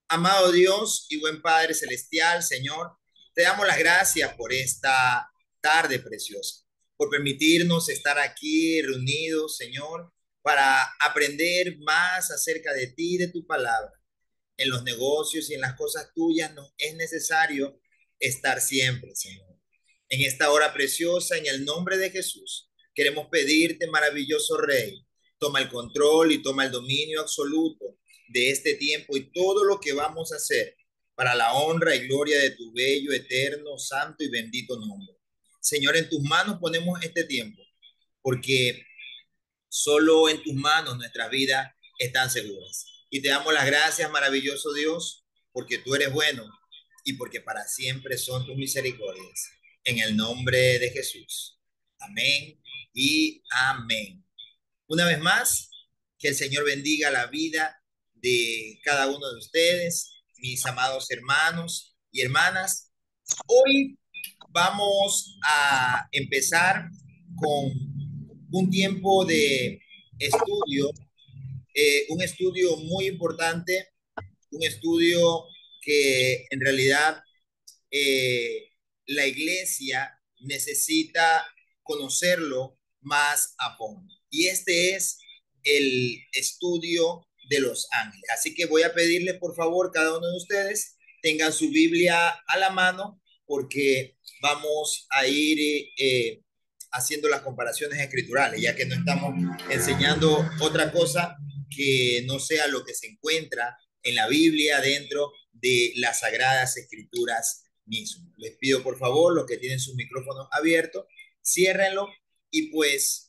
Amado Dios y buen Padre Celestial, Señor, te damos las gracias por esta tarde preciosa, por permitirnos estar aquí reunidos, Señor, para aprender más acerca de ti y de tu palabra. En los negocios y en las cosas tuyas nos es necesario estar siempre, Señor. En esta hora preciosa, en el nombre de Jesús, queremos pedirte, maravilloso Rey, toma el control y toma el dominio absoluto de este tiempo y todo lo que vamos a hacer para la honra y gloria de tu bello, eterno, santo y bendito nombre. Señor, en tus manos ponemos este tiempo, porque solo en tus manos nuestras vidas están seguras. Y te damos las gracias, maravilloso Dios, porque tú eres bueno y porque para siempre son tus misericordias. En el nombre de Jesús. Amén y amén. Una vez más, que el Señor bendiga la vida de cada uno de ustedes, mis amados hermanos y hermanas. Hoy vamos a empezar con un tiempo de estudio, un estudio muy importante, un estudio que en realidad eh, la iglesia necesita conocerlo más a fondo. Y este es el estudio de los ángeles. Así que voy a pedirles, por favor, cada uno de ustedes tengan su Biblia a la mano porque vamos a ir haciendo las comparaciones escriturales, ya que no estamos enseñando otra cosa que no sea lo que se encuentra en la Biblia dentro de las sagradas escrituras mismo. Les pido por favor, los que tienen sus micrófonos abiertos, ciérrenlo y pues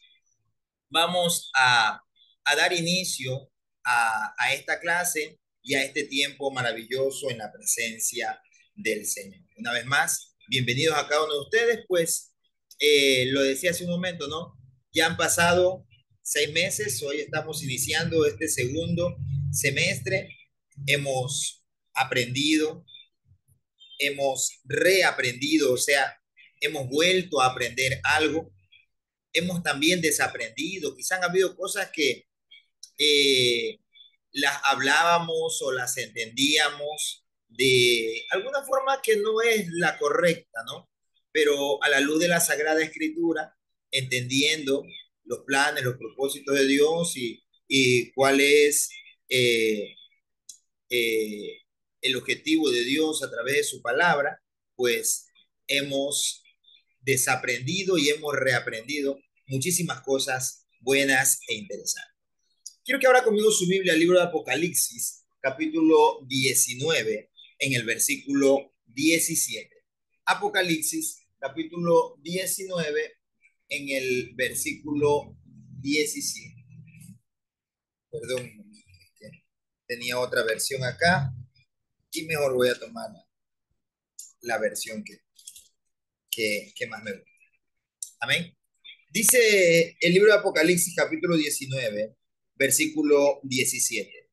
vamos a dar inicio a esta clase y a este tiempo maravilloso en la presencia del Señor. Una vez más, bienvenidos a cada uno de ustedes, pues lo decía hace un momento, ¿no? Ya han pasado 6 meses, hoy estamos iniciando este segundo semestre, hemos aprendido, hemos reaprendido, o sea, hemos vuelto a aprender algo, hemos también desaprendido, quizás han habido cosas que eh, las hablábamos o las entendíamos de alguna forma que no es la correcta, ¿no? Pero a la luz de la Sagrada Escritura, entendiendo los planes, los propósitos de Dios y cuál es eh, eh, el objetivo de Dios a través de su palabra, pues hemos desaprendido y hemos reaprendido muchísimas cosas buenas e interesantes. Quiero que ahora conmigo su Biblia, el libro de Apocalipsis, capítulo 19, en el versículo 17. Apocalipsis, capítulo 19, en el versículo 17. Perdón, tenía otra versión acá y mejor voy a tomar la versión que más me gusta. Amén. Dice el libro de Apocalipsis capítulo 19, versículo 17.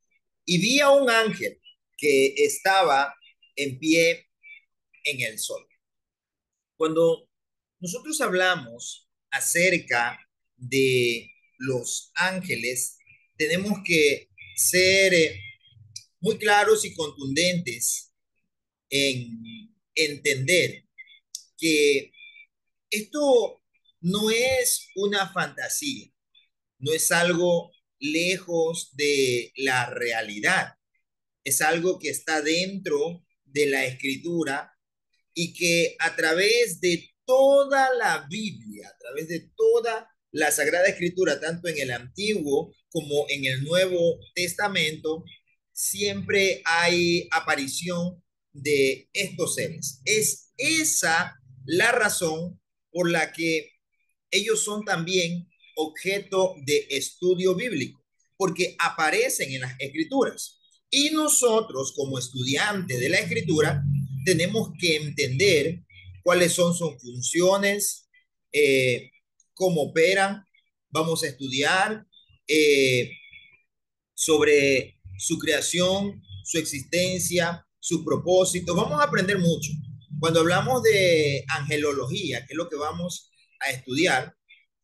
Y vi a un ángel que estaba en pie en el sol. Cuando nosotros hablamos acerca de los ángeles, tenemos que ser muy claros y contundentes en entender que esto no es una fantasía, no es algo lejos de la realidad, es algo que está dentro de la escritura y que a través de toda la Biblia, a través de toda la Sagrada Escritura, tanto en el Antiguo como en el Nuevo Testamento, siempre hay aparición de estos seres. Es esa la razón por la que ellos son también objeto de estudio bíblico, porque aparecen en las escrituras. Y nosotros, como estudiantes de la escritura, tenemos que entender cuáles son sus funciones, cómo operan. Vamos a estudiar sobre su creación, su existencia, sus propósitos. Vamos a aprender mucho. Cuando hablamos de angelología, que es lo que vamos a estudiar,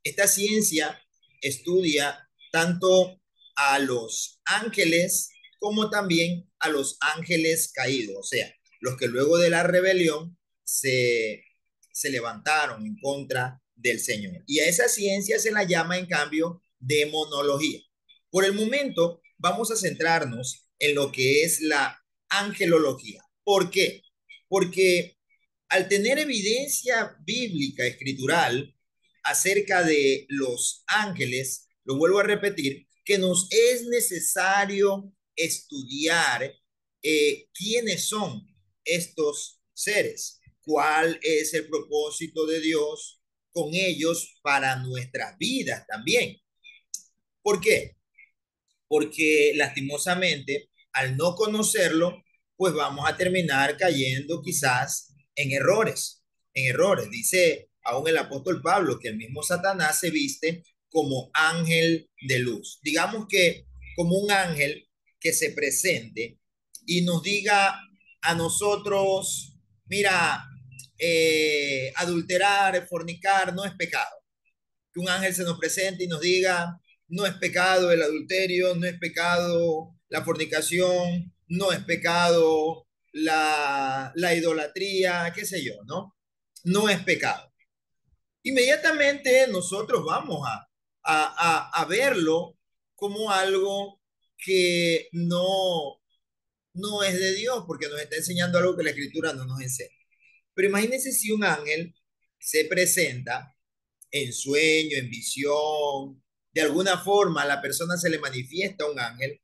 esta ciencia estudia tanto a los ángeles como también a los ángeles caídos, o sea, los que luego de la rebelión se levantaron en contra del Señor. Y a esa ciencia se la llama, en cambio, demonología. Por el momento, vamos a centrarnos en lo que es la angelología. ¿Por qué? Porque al tener evidencia bíblica, escritural, acerca de los ángeles, lo vuelvo a repetir, que nos es necesario estudiar quiénes son estos seres, cuál es el propósito de Dios con ellos para nuestras vidas también. ¿Por qué? Porque lastimosamente, al no conocerlo, pues vamos a terminar cayendo quizás en errores. Dice aún el apóstol Pablo que el mismo Satanás se viste como ángel de luz. Digamos que como un ángel que se presente y nos diga a nosotros, mira, adulterar, fornicar no es pecado. Que un ángel se nos presente y nos diga, no es pecado el adulterio, no es pecado la fornicación, no es pecado la idolatría, qué sé yo, ¿no? No es pecado. Inmediatamente nosotros vamos a verlo como algo que no es de Dios, porque nos está enseñando algo que la escritura no nos enseña. Pero imagínense si un ángel se presenta en sueño, en visión, de alguna forma a la persona se le manifiesta un ángel,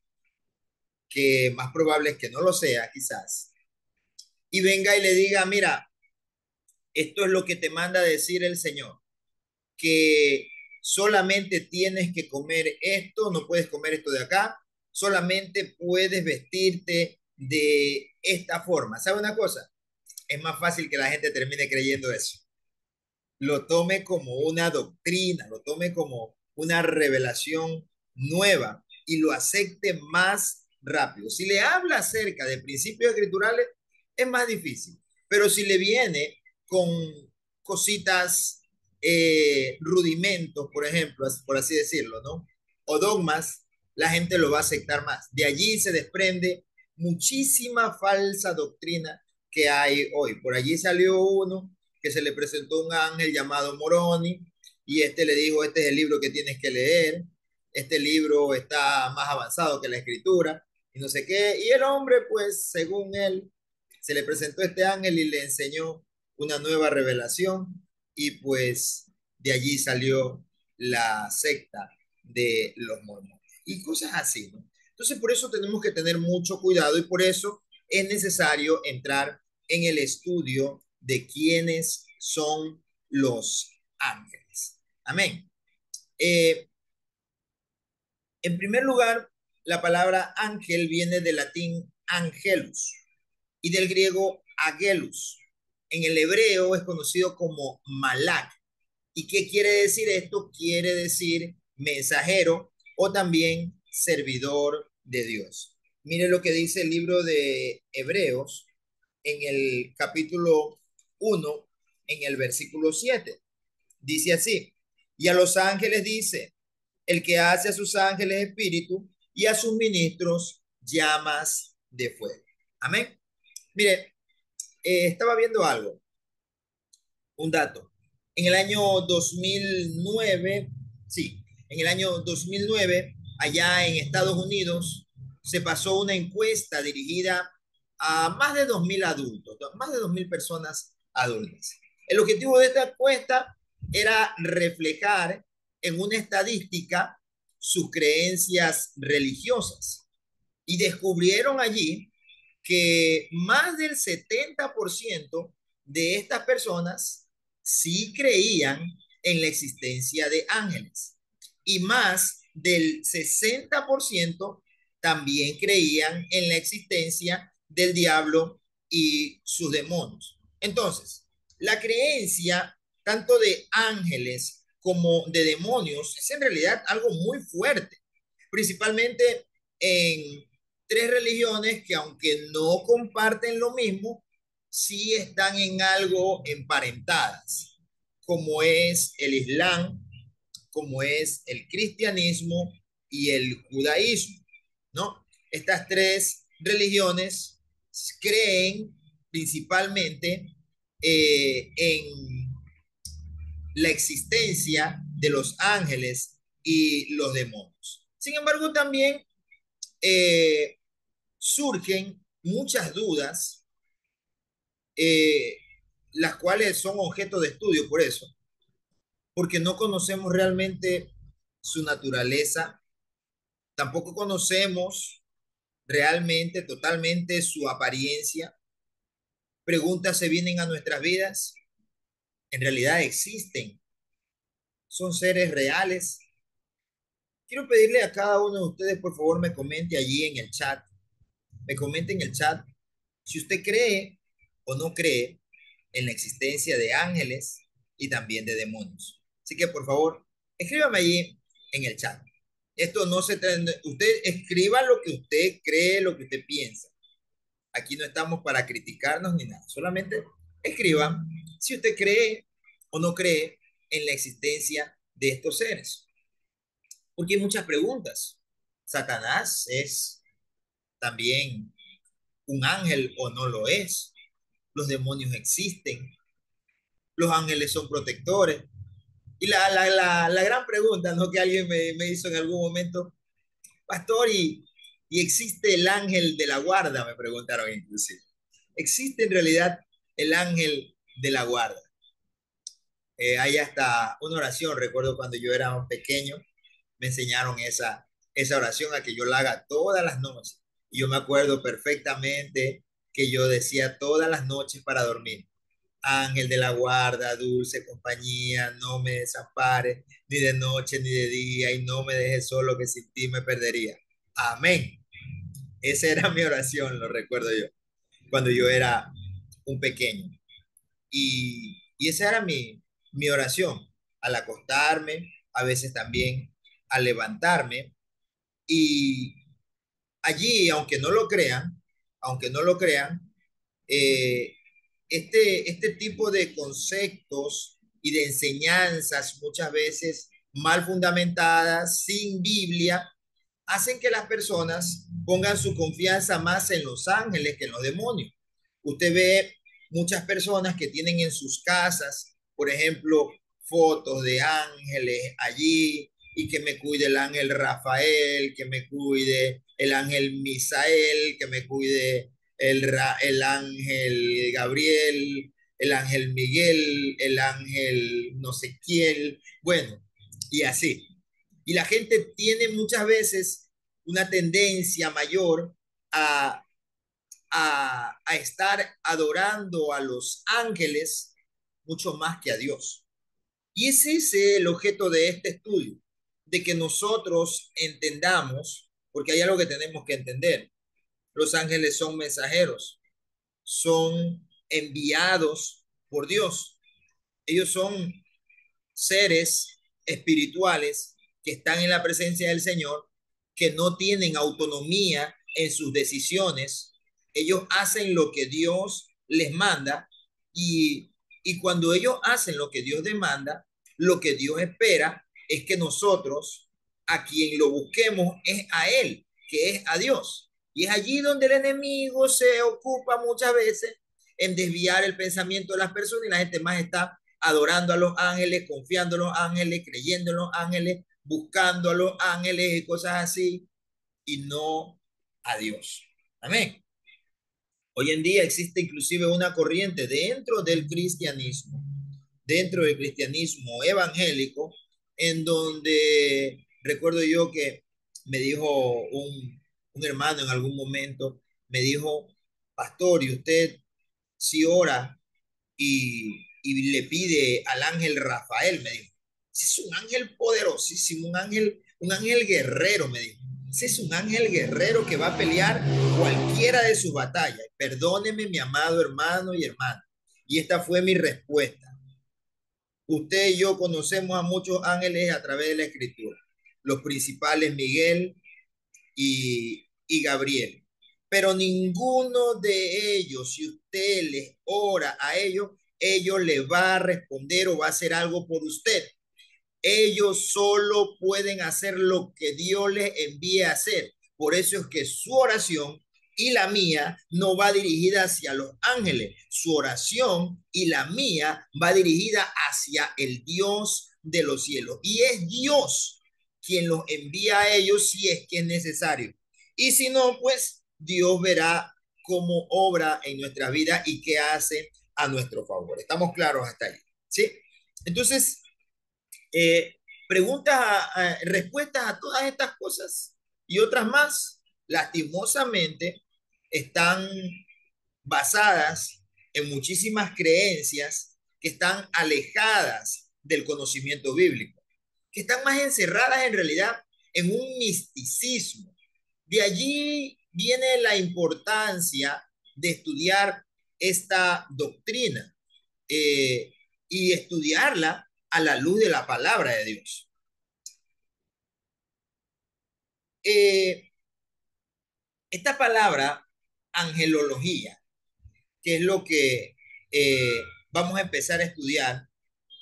que más probable es que no lo sea quizás, y venga y le diga, mira, esto es lo que te manda decir el Señor, que solamente tienes que comer esto, no puedes comer esto de acá, solamente puedes vestirte de esta forma. ¿Sabe una cosa? Es más fácil que la gente termine creyendo eso, lo tome como una doctrina, lo tome como una revelación nueva y lo acepte más rápido. Si le habla acerca de principios escriturales, es más difícil, pero si le viene con cositas, rudimentos, por ejemplo, por así decirlo, ¿no? O dogmas, la gente lo va a aceptar más. De allí se desprende muchísima falsa doctrina que hay hoy. Por allí salió uno que se le presentó un ángel llamado Moroni y este le dijo, este es el libro que tienes que leer, este libro está más avanzado que la escritura y no sé qué. Y el hombre, pues, según él, se le presentó este ángel y le enseñó una nueva revelación y pues de allí salió la secta de los mormones y cosas así, ¿no? Entonces, por eso tenemos que tener mucho cuidado y por eso es necesario entrar en el estudio de quiénes son los ángeles. Amén. Eh, en primer lugar, la palabra ángel viene del latín angelus y del griego agelus. En el hebreo es conocido como malak. ¿Y qué quiere decir esto? Quiere decir mensajero o también servidor de Dios. Mire lo que dice el libro de Hebreos en el capítulo 1, en el versículo 7. Dice así, y a los ángeles dice, el que hace a sus ángeles espíritu y a sus ministros llamas de fuego. Amén. Mire, estaba viendo algo, un dato. En el año 2009, sí, en el año 2009, allá en Estados Unidos, se pasó una encuesta dirigida a más de 2.000 adultos, más de 2.000 personas adultas. El objetivo de esta encuesta era reflejar en una estadística sus creencias religiosas y descubrieron allí que más del 70% de estas personas sí creían en la existencia de ángeles y más del 60% también creían en la existencia del diablo y sus demonios. Entonces, la creencia tanto de ángeles como de demonios es en realidad algo muy fuerte, principalmente en tres religiones que aunque no comparten lo mismo, sí están en algo emparentadas, como es el Islam, como es el cristianismo y el judaísmo, ¿no? Estas tres religiones creen principalmente en la existencia de los ángeles y los demonios. Sin embargo, también eh, surgen muchas dudas, eh, las cuales son objeto de estudio por eso, porque no conocemos realmente su naturaleza, tampoco conocemos realmente, totalmente su apariencia. Preguntas se vienen a nuestras vidas, en realidad existen, son seres reales. Quiero pedirle a cada uno de ustedes, por favor, me comente allí en el chat, me comente en el chat si usted cree o no cree en la existencia de ángeles y también de demonios. Así que, por favor, escríbame allí en el chat. Esto no se trata, usted escriba lo que usted cree, lo que usted piensa. Aquí no estamos para criticarnos ni nada, solamente escriba si usted cree o no cree en la existencia de estos seres. Porque hay muchas preguntas. ¿Satanás es también un ángel o no lo es? ¿Los demonios existen? ¿Los ángeles son protectores? Y la gran pregunta, ¿no? Que alguien me hizo en algún momento, pastor, y existe el ángel de la guarda, me preguntaron inclusive. ¿Existe en realidad el ángel de la guarda? Hay hasta una oración, recuerdo cuando yo era un pequeño, me enseñaron esa oración a que yo la haga todas las noches. Y yo me acuerdo perfectamente que yo decía todas las noches para dormir: Ángel de la guarda, dulce compañía, no me desampares, ni de noche ni de día, y no me dejes solo, que sin ti me perdería. Amén. Esa era mi oración, lo recuerdo yo, cuando yo era un pequeño. Y esa era mi oración, al acostarme, a veces también al levantarme. Y allí, aunque no lo crean, eh, este tipo de conceptos y de enseñanzas muchas veces mal fundamentadas, sin Biblia, hacen que las personas pongan su confianza más en los ángeles que en los demonios. Usted ve muchas personas que tienen en sus casas, por ejemplo, fotos de ángeles allí, y que me cuide el ángel Rafael, que me cuide el ángel Misael, que me cuide el ángel Gabriel, el ángel Miguel, el ángel no sé quién, bueno, y así. Y la gente tiene muchas veces una tendencia mayor a, a estar adorando a los ángeles mucho más que a Dios. Y ese es el objeto de este estudio, de que nosotros entendamos, porque hay algo que tenemos que entender. Los ángeles son mensajeros, son enviados por Dios. Ellos son seres espirituales que están en la presencia del Señor, que no tienen autonomía en sus decisiones. Ellos hacen lo que Dios les manda, y cuando ellos hacen lo que Dios demanda, lo que Dios espera es que nosotros, a quien lo busquemos, es a Él, que es a Dios. Y es allí donde el enemigo se ocupa muchas veces en desviar el pensamiento de las personas, y la gente más está adorando a los ángeles, confiando en los ángeles, creyendo en los ángeles, buscando a los ángeles y cosas así, y no a Dios. Amén. Hoy en día existe inclusive una corriente dentro del cristianismo evangélico, en donde recuerdo yo que me dijo un hermano en algún momento, me dijo, pastor, ¿y usted si ora y le pide al ángel Rafael? Me dijo, ese es un ángel poderosísimo, un ángel guerrero, me dijo. Ese es un ángel guerrero que va a pelear cualquiera de sus batallas. Perdóneme, mi amado hermano y hermana. Y esta fue mi respuesta. Usted y yo conocemos a muchos ángeles a través de la escritura. Los principales, Miguel y Gabriel. Pero ninguno de ellos, si usted les ora a ellos, ellos le va a responder o va a hacer algo por usted. Ellos solo pueden hacer lo que Dios les envíe a hacer. Por eso es que su oración y la mía no va dirigida hacia los ángeles. Su oración y la mía va dirigida hacia el Dios de los cielos. Y es Dios quien los envía a ellos si es que es necesario. Y si no, pues Dios verá cómo obra en nuestra vida y qué hace a nuestro favor. ¿Estamos claros hasta ahí? ¿Sí? Entonces, eh, respuestas a todas estas cosas y otras más, lastimosamente, están basadas en muchísimas creencias que están alejadas del conocimiento bíblico, que están más encerradas en realidad en un misticismo. De allí viene la importancia de estudiar esta doctrina eh, y estudiarla a la luz de la palabra de Dios. Eh, esta palabra, angelología, que es lo que vamos a empezar a estudiar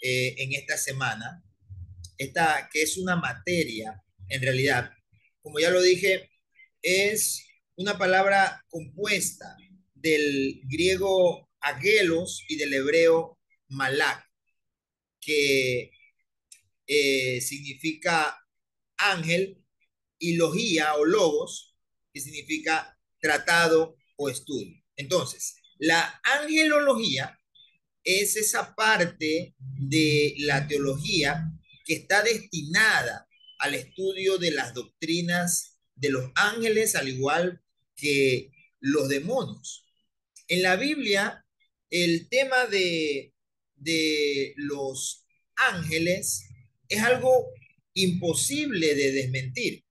en esta semana, que es una materia, en realidad, como ya lo dije, es una palabra compuesta del griego agelos y del hebreo malak, que significa ángel, y logía o logos, que significa tratado o estudio. Entonces, la angelología es esa parte de la teología que está destinada al estudio de las doctrinas de los ángeles, al igual que los demonios. En la Biblia, el tema de los ángeles es algo imposible de desmentir.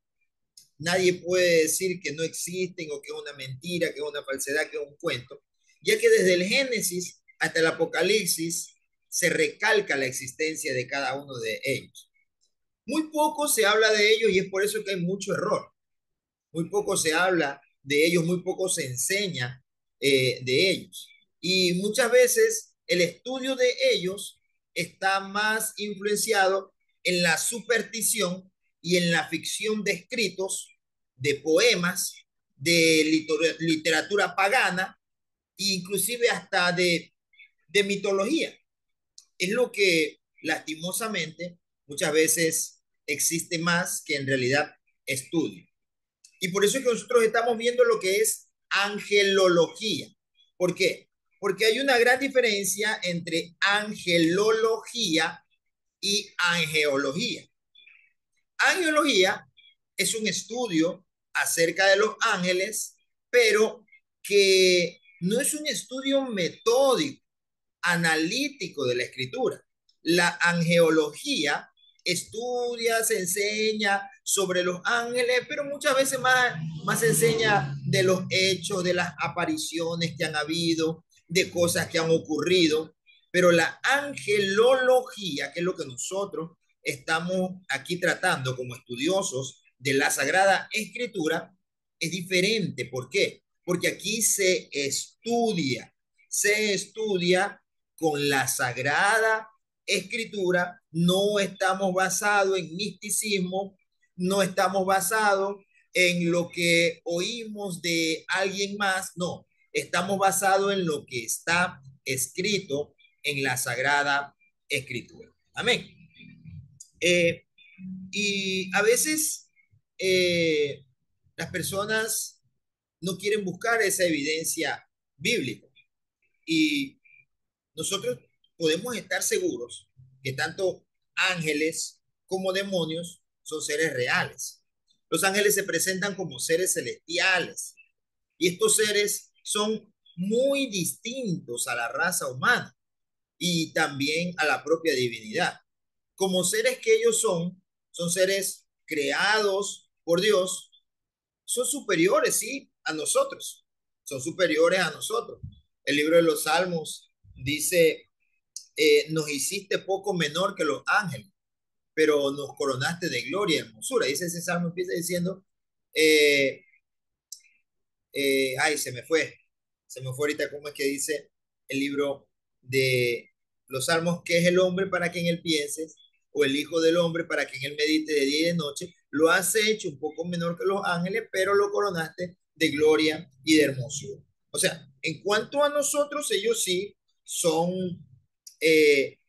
Nadie puede decir que no existen o que es una mentira, que es una falsedad, que es un cuento, ya que desde el Génesis hasta el Apocalipsis se recalca la existencia de cada uno de ellos. Muy poco se habla de ellos y es por eso que hay mucho error. Muy poco se habla de ellos, muy poco se enseña de ellos. Y muchas veces el estudio de ellos está más influenciado en la superstición y en la ficción de escritos, de poemas, de literatura pagana, e inclusive hasta de mitología. Es lo que lastimosamente muchas veces existe más que en realidad estudio. Y por eso es que nosotros estamos viendo lo que es angelología. ¿Por qué? Porque hay una gran diferencia entre angelología y angeología. Angelología es un estudio acerca de los ángeles, pero que no es un estudio metódico, analítico de la escritura. La angeología estudia, se enseña sobre los ángeles, pero muchas veces más se enseña de los hechos, de las apariciones que han habido, de cosas que han ocurrido. Pero la angelología, que es lo que nosotros estamos aquí tratando como estudiosos de la Sagrada Escritura, es diferente. ¿Por qué? Porque aquí se estudia con la Sagrada Escritura, no estamos basados en misticismo, no estamos basados en lo que oímos de alguien más, no, estamos basados en lo que está escrito en la Sagrada Escritura. Amén. Eh, y a veces eh, las personas no quieren buscar esa evidencia bíblica. Y nosotros podemos estar seguros que tanto ángeles como demonios son seres reales. Los ángeles se presentan como seres celestiales y estos seres son muy distintos a la raza humana y también a la propia divinidad. Como seres que ellos son seres creados por Dios, son superiores, sí, a nosotros, son superiores a nosotros. El libro de los Salmos dice, nos hiciste poco menor que los ángeles, pero nos coronaste de gloria y hermosura. Dice ese salmo, empieza diciendo, eh, ay, se me fue ahorita cómo es que dice el libro de los salmos, que es el hombre para quien él pienses, o el hijo del hombre para quien él medite de día y de noche. Lo has hecho un poco menor que los ángeles, pero lo coronaste de gloria y de hermosura. O sea, en cuanto a nosotros, ellos sí son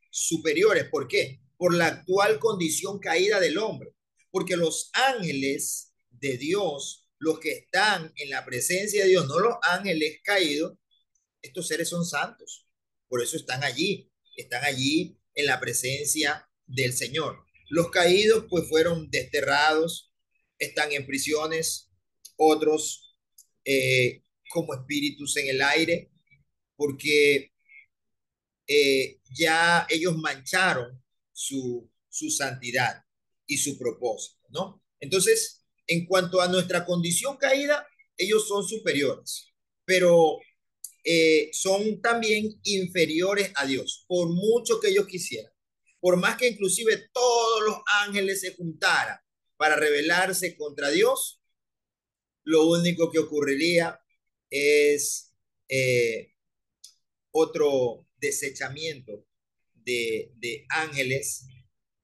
superiores. ¿Por qué? Por la actual condición caída del hombre. Porque los ángeles de Dios, los que están en la presencia de Dios, no los ángeles caídos, estos seres son santos. Por eso están allí en la presencia del Señor. Los caídos pues fueron desterrados, están en prisiones, otros como espíritus en el aire, porque ya ellos mancharon su santidad y su propósito, ¿no? Entonces, en cuanto a nuestra condición caída, ellos son superiores, pero son también inferiores a Dios, por mucho que ellos quisieran. Por más que inclusive todos los ángeles se juntaran para rebelarse contra Dios, lo único que ocurriría es eh, otro desechamiento de ángeles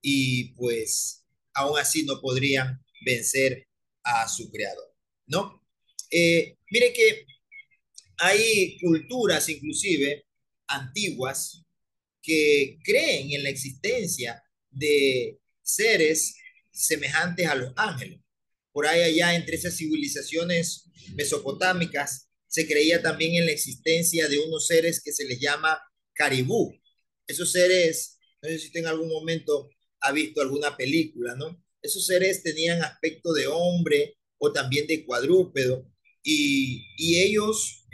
y pues aún así no podrían vencer a su creador, ¿no? Mire que hay culturas inclusive antiguas que creen en la existencia de seres semejantes a los ángeles. Por ahí allá entre esas civilizaciones mesopotámicas se creía también en la existencia de unos seres que se les llama caribú. Esos seres, no sé si usted en algún momento ha visto alguna película, ¿no? Esos seres tenían aspecto de hombre o también de cuadrúpedo y ellos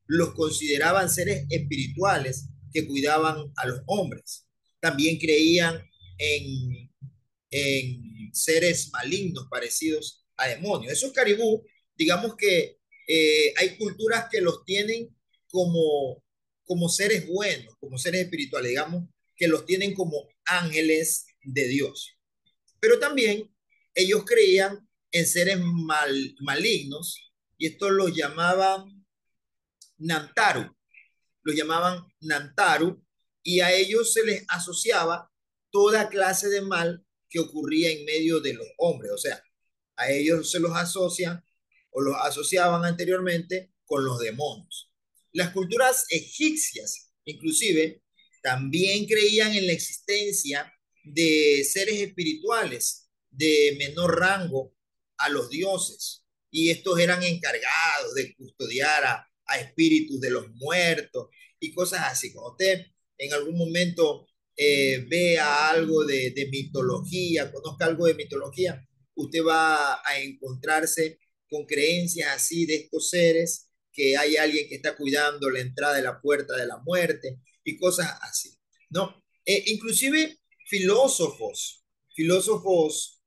los consideraban seres espirituales que cuidaban a los hombres. También creían en, en seres malignos parecidos a demonios. Esos caribú, digamos que hay culturas que los tienen como seres buenos, como seres espirituales, digamos que los tienen como ángeles de Dios. Pero también ellos creían en seres malignos y esto los llamaban Nantaru, y a ellos se les asociaba toda clase de mal que ocurría en medio de los hombres. O sea, a ellos se los asocian o los asociaban anteriormente con los demonios. Las culturas egipcias, inclusive, también creían en la existencia de seres espirituales de menor rango a los dioses. Y estos eran encargados de custodiar a espíritus de los muertos y cosas así. Cuando usted en algún momento vea algo de mitología, conozca algo de mitología, usted va a encontrarse con creencias así de estos seres, que hay alguien que está cuidando la entrada de la puerta de la muerte y cosas así, ¿no? Inclusive filósofos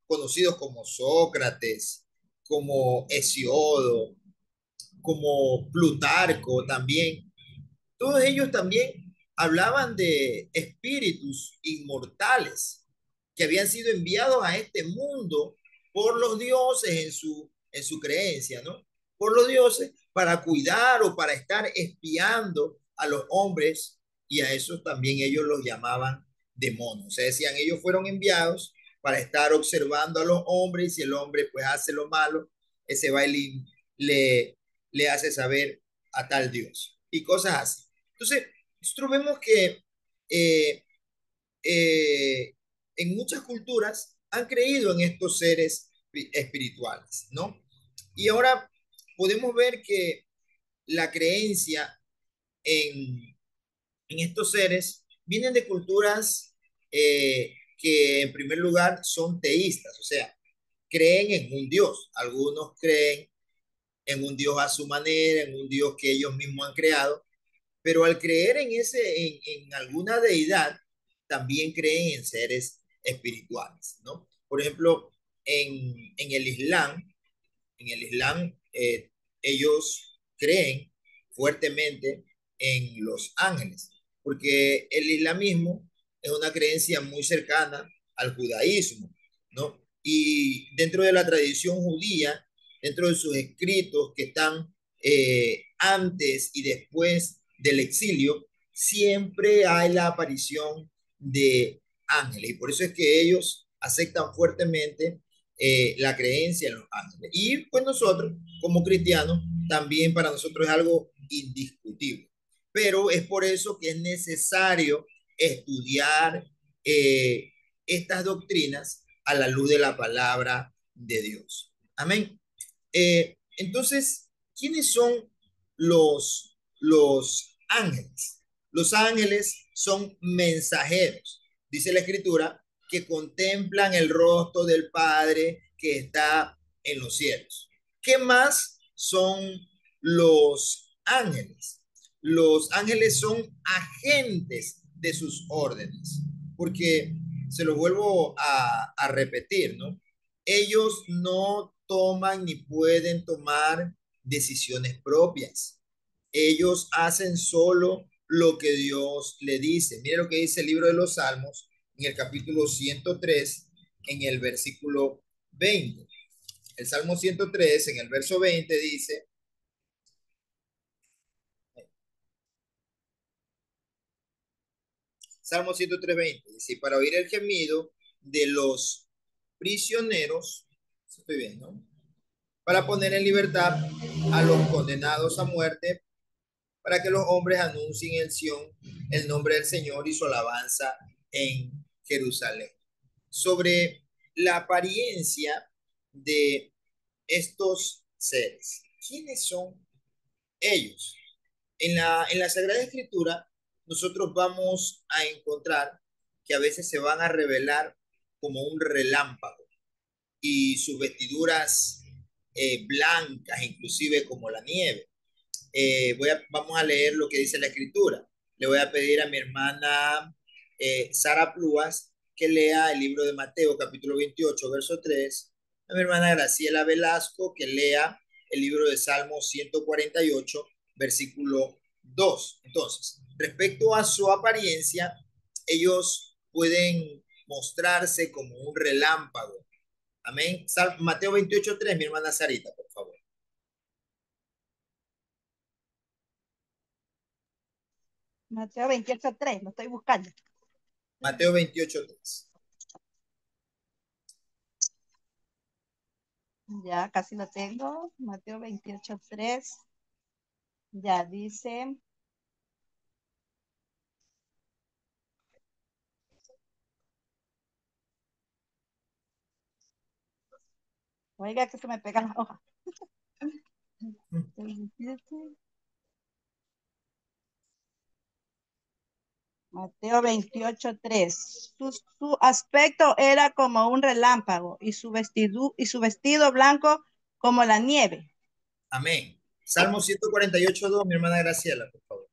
conocidos como Sócrates, como Hesiodo, como Plutarco también, todos ellos también hablaban de espíritus inmortales que habían sido enviados a este mundo por los dioses en su creencia, ¿no? Por los dioses para cuidar o para estar espiando a los hombres y a esos también ellos los llamaban demonios. O sea, decían, ellos fueron enviados para estar observando a los hombres y si el hombre pues hace lo malo, ese baile le hace saber a tal Dios y cosas así. Entonces, nosotros vemos que eh, eh, en muchas culturas han creído en estos seres espirituales, ¿no? Y ahora podemos ver que la creencia en, en estos seres vienen de culturas que en primer lugar son teístas, o sea, creen en un Dios. Algunos creen en un Dios a su manera, en un Dios que ellos mismos han creado, pero al creer en alguna deidad, también creen en seres espirituales, ¿no? Por ejemplo, en el Islam, en el Islam, ellos creen fuertemente en los ángeles, porque el islamismo es una creencia muy cercana al judaísmo, ¿no? Y dentro de la tradición judía, dentro de sus escritos que están antes y después del exilio, siempre hay la aparición de ángeles. Y por eso es que ellos aceptan fuertemente la creencia en los ángeles. Y pues nosotros, como cristianos, también para nosotros es algo indiscutible. Pero es por eso que es necesario estudiar eh, estas doctrinas a la luz de la palabra de Dios. Amén. Entonces, ¿quiénes son los ángeles? Los ángeles son mensajeros, dice la escritura, que contemplan el rostro del Padre que está en los cielos. ¿Qué más son los ángeles? Los ángeles son agentes de sus órdenes, porque se lo vuelvo a repetir, ¿no? Ellos no toman ni pueden tomar decisiones propias. Ellos hacen solo lo que Dios le dice. Mire lo que dice el libro de los Salmos en el capítulo 103, en el versículo 20. El Salmo 103, en el verso 20, dice, Salmo 103, 20, dice, para oír el gemido de los prisioneros, estoy bien, ¿no? Para poner en libertad a los condenados a muerte, para que los hombres anuncien en Sión el nombre del Señor y su alabanza en Jerusalén. Sobre la apariencia de estos seres. ¿Quiénes son ellos? En la Sagrada Escritura, nosotros vamos a encontrar que a veces se van a revelar como un relámpago y sus vestiduras blancas, inclusive como la nieve. Vamos a leer lo que dice la escritura. Le voy a pedir a mi hermana Sara Plúas que lea el libro de Mateo, capítulo 28, verso 3. A mi hermana Graciela Velasco que lea el libro de Salmo 148, versículo 2. Entonces, respecto a su apariencia, ellos pueden mostrarse como un relámpago. Amén. Mateo 28, 3, mi hermana Sarita, por favor. Mateo 28:3, lo estoy buscando. Mateo 28, 3. Ya casi lo tengo. Mateo 28:3. Ya dice. Oiga, que se me pega la hoja. Mateo 28:3. Su aspecto era como un relámpago y su vestido blanco como la nieve. Amén. Salmo 148, 2, mi hermana Graciela, por favor.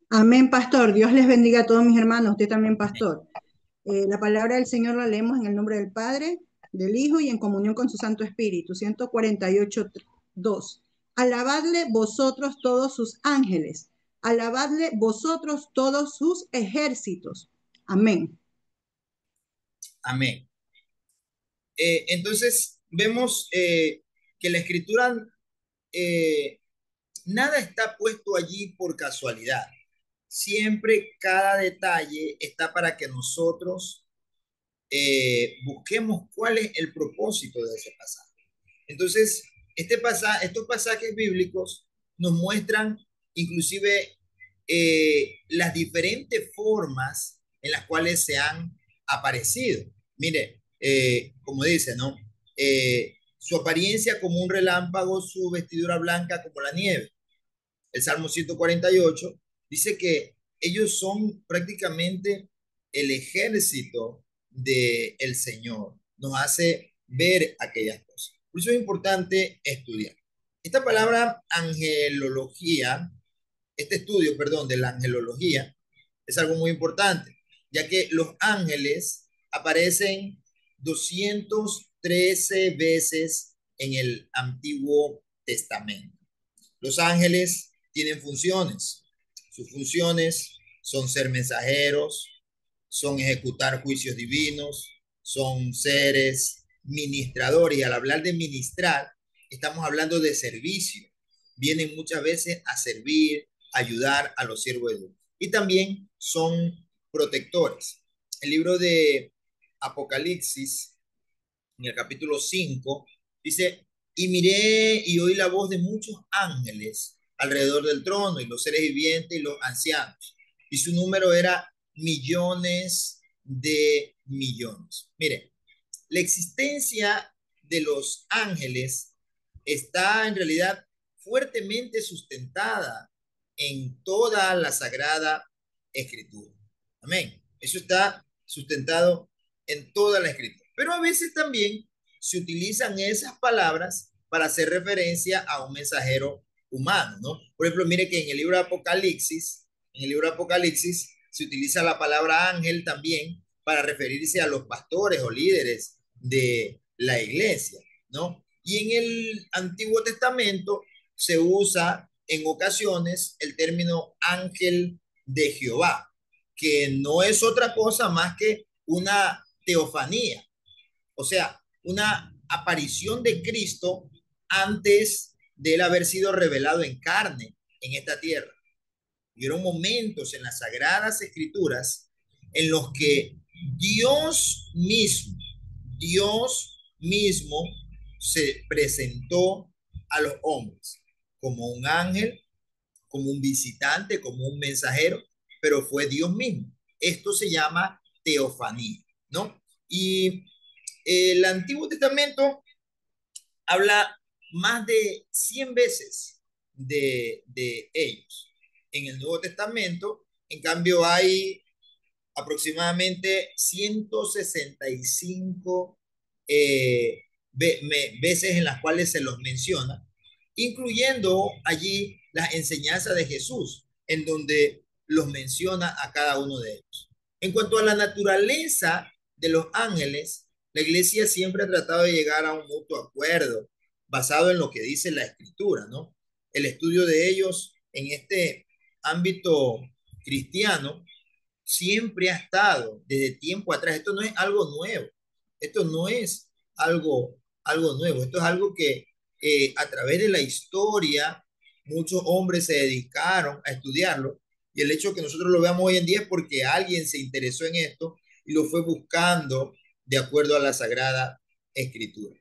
Amén, pastor. Dios les bendiga a todos mis hermanos. Usted también, pastor. La palabra del Señor la leemos en el nombre del Padre, del Hijo y en comunión con su Santo Espíritu. 148, 2. Alabadle vosotros todos sus ángeles. Alabadle vosotros todos sus ejércitos. Amén. Amén. Entonces, vemos que la escritura, nada está puesto allí por casualidad. Siempre cada detalle está para que nosotros busquemos cuál es el propósito de ese pasaje. Entonces, estos pasajes bíblicos nos muestran inclusive las diferentes formas en las cuales se han aparecido. Mire, como dice, ¿no? Su apariencia como un relámpago, su vestidura blanca como la nieve. El Salmo 148 dice que ellos son prácticamente el ejército del Señor. Nos hace ver aquellas cosas. Por eso es importante estudiar. Esta palabra angelología, este estudio, perdón, de la angelología, es algo muy importante, ya que los ángeles aparecen 213 veces en el Antiguo Testamento. Los ángeles tienen funciones. Sus funciones son ser mensajeros, son ejecutar juicios divinos, son seres ministradores. Y al hablar de ministrar, estamos hablando de servicio. Vienen muchas veces a servir, ayudar a los siervos de Dios. Y también son protectores. El libro de Apocalipsis en el capítulo 5, dice, y miré y oí la voz de muchos ángeles alrededor del trono y los seres vivientes y los ancianos. Y su número era millones de millones. Mire, la existencia de los ángeles está en realidad fuertemente sustentada en toda la Sagrada Escritura. Amén. Eso está sustentado en toda la Escritura. Pero a veces también se utilizan esas palabras para hacer referencia a un mensajero humano, ¿no? Por ejemplo, mire que en el libro de Apocalipsis se utiliza la palabra ángel también para referirse a los pastores o líderes de la iglesia, ¿no? Y en el Antiguo Testamento se usa en ocasiones el término ángel de Jehová, que no es otra cosa más que una teofanía, o sea, una aparición de Cristo antes de él haber sido revelado en carne en esta tierra. Hubieron momentos en las Sagradas Escrituras en los que Dios mismo, Dios mismo se presentó a los hombres como un ángel, como un visitante, como un mensajero, pero fue Dios mismo. Esto se llama teofanía, ¿no? Y el Antiguo Testamento habla más de 100 veces de ellos. En el Nuevo Testamento, en cambio, hay aproximadamente 165 veces en las cuales se los menciona, incluyendo allí las enseñanzas de Jesús, en donde los menciona a cada uno de ellos. En cuanto a la naturaleza de los ángeles, la iglesia siempre ha tratado de llegar a un mutuo acuerdo basado en lo que dice la escritura, ¿no? El estudio de ellos en este ámbito cristiano siempre ha estado desde tiempo atrás. Esto no es algo nuevo. Esto no es algo nuevo. Esto es algo que a través de la historia muchos hombres se dedicaron a estudiarlo. Y el hecho de que nosotros lo veamos hoy en día es porque alguien se interesó en esto y lo fue buscando de acuerdo a la Sagrada Escritura.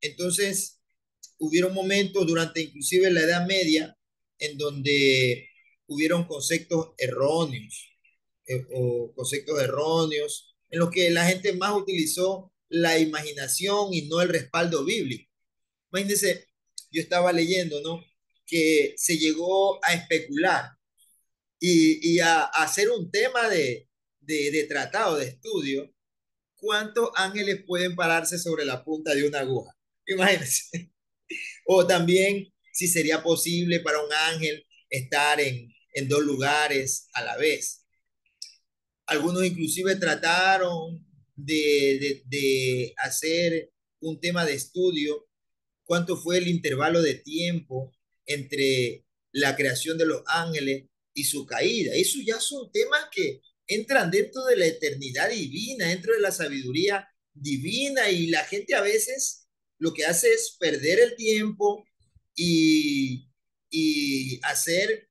Entonces, hubieron momentos durante inclusive la Edad Media en donde hubieron conceptos erróneos, en los que la gente más utilizó la imaginación y no el respaldo bíblico. Imagínense, yo estaba leyendo, ¿no? Que se llegó a especular y a hacer un tema de tratado, de estudio, ¿cuántos ángeles pueden pararse sobre la punta de una aguja? Imagínense. O también si sería posible para un ángel estar en dos lugares a la vez. Algunos inclusive trataron de hacer un tema de estudio, cuánto fue el intervalo de tiempo entre la creación de los ángeles y su caída. Eso ya son temas que entran dentro de la eternidad divina, dentro de la sabiduría divina, y la gente a veces lo que hace es perder el tiempo y hacer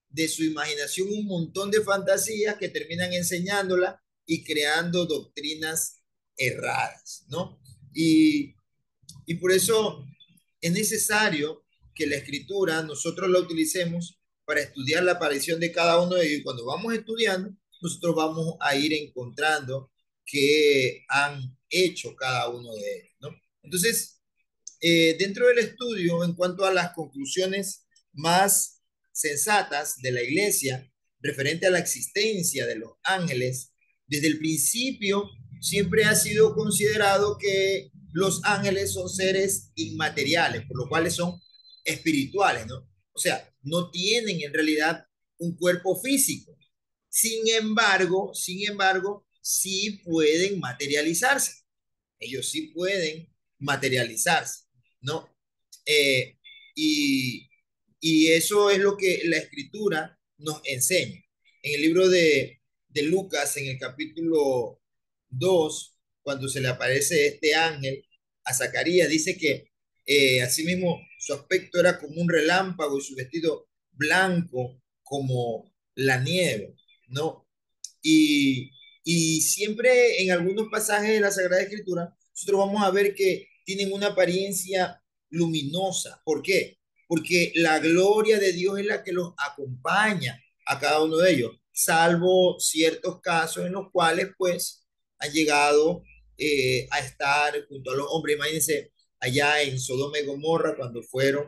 de su imaginación un montón de fantasías que terminan enseñándola y creando doctrinas erradas, ¿no? Y por eso es necesario que la escritura nosotros la utilicemos para estudiar la aparición de cada uno de ellos. Y cuando vamos estudiando, nosotros vamos a ir encontrando qué han hecho cada uno de ellos, ¿no? Entonces, dentro del estudio, en cuanto a las conclusiones más sensatas de la iglesia referente a la existencia de los ángeles, desde el principio siempre ha sido considerado que los ángeles son seres inmateriales, por lo cual son espirituales, ¿no? O sea, no tienen en realidad un cuerpo físico. Sin embargo, sí pueden materializarse. Ellos sí pueden materializarse, ¿no? Eh, y, y eso es lo que la escritura nos enseña. En el libro de Lucas, en el capítulo 2, cuando se le aparece este ángel a Zacarías, dice que asimismo su aspecto era como un relámpago y su vestido blanco como la nieve, ¿no? Y, y siempre en algunos pasajes de la Sagrada Escritura nosotros vamos a ver que tienen una apariencia luminosa. ¿Por qué? Porque la gloria de Dios es la que los acompaña a cada uno de ellos, salvo ciertos casos en los cuales pues han llegado a estar junto a los hombres. Imagínense allá en Sodoma y Gomorra cuando fueron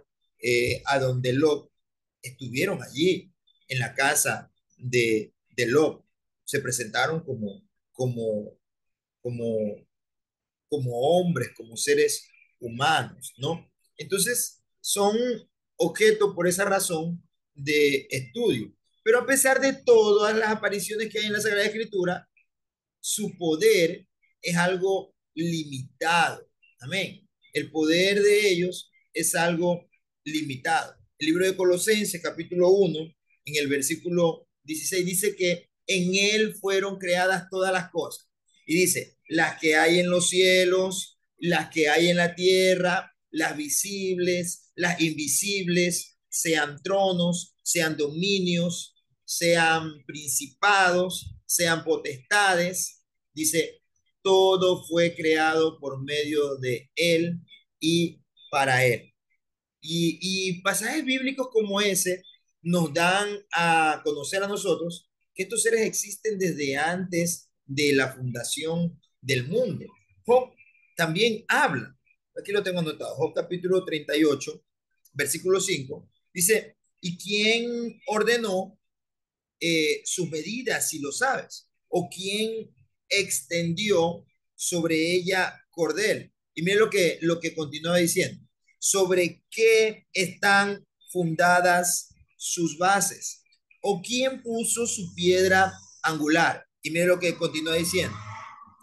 a donde Lot, estuvieron allí en la casa de Lot, se presentaron como, como, como hombres, como seres humanos, ¿no? Entonces, son objeto por esa razón de estudio. Pero a pesar de todas las apariciones que hay en la Sagrada Escritura, su poder es algo limitado. Amén. El poder de ellos es algo limitado. El libro de Colosenses, capítulo 1, en el versículo 16, dice que en él fueron creadas todas las cosas. Y dice, las que hay en los cielos, las que hay en la tierra, las visibles, las invisibles, sean tronos, sean dominios, sean principados, sean potestades. Dice, todo fue creado por medio de él y para él. Y pasajes bíblicos como ese nos dan a conocer a nosotros que estos seres existen desde antes de la fundación del mundo. Job también habla, aquí lo tengo anotado, Job capítulo 38, versículo 5, dice, ¿y quién ordenó sus medidas, si lo sabes? ¿O quién extendió sobre ella cordel? Y mire lo que continúa diciendo. ¿Sobre qué están fundadas sus bases? ¿O quién puso su piedra angular? Y mire lo que continúa diciendo.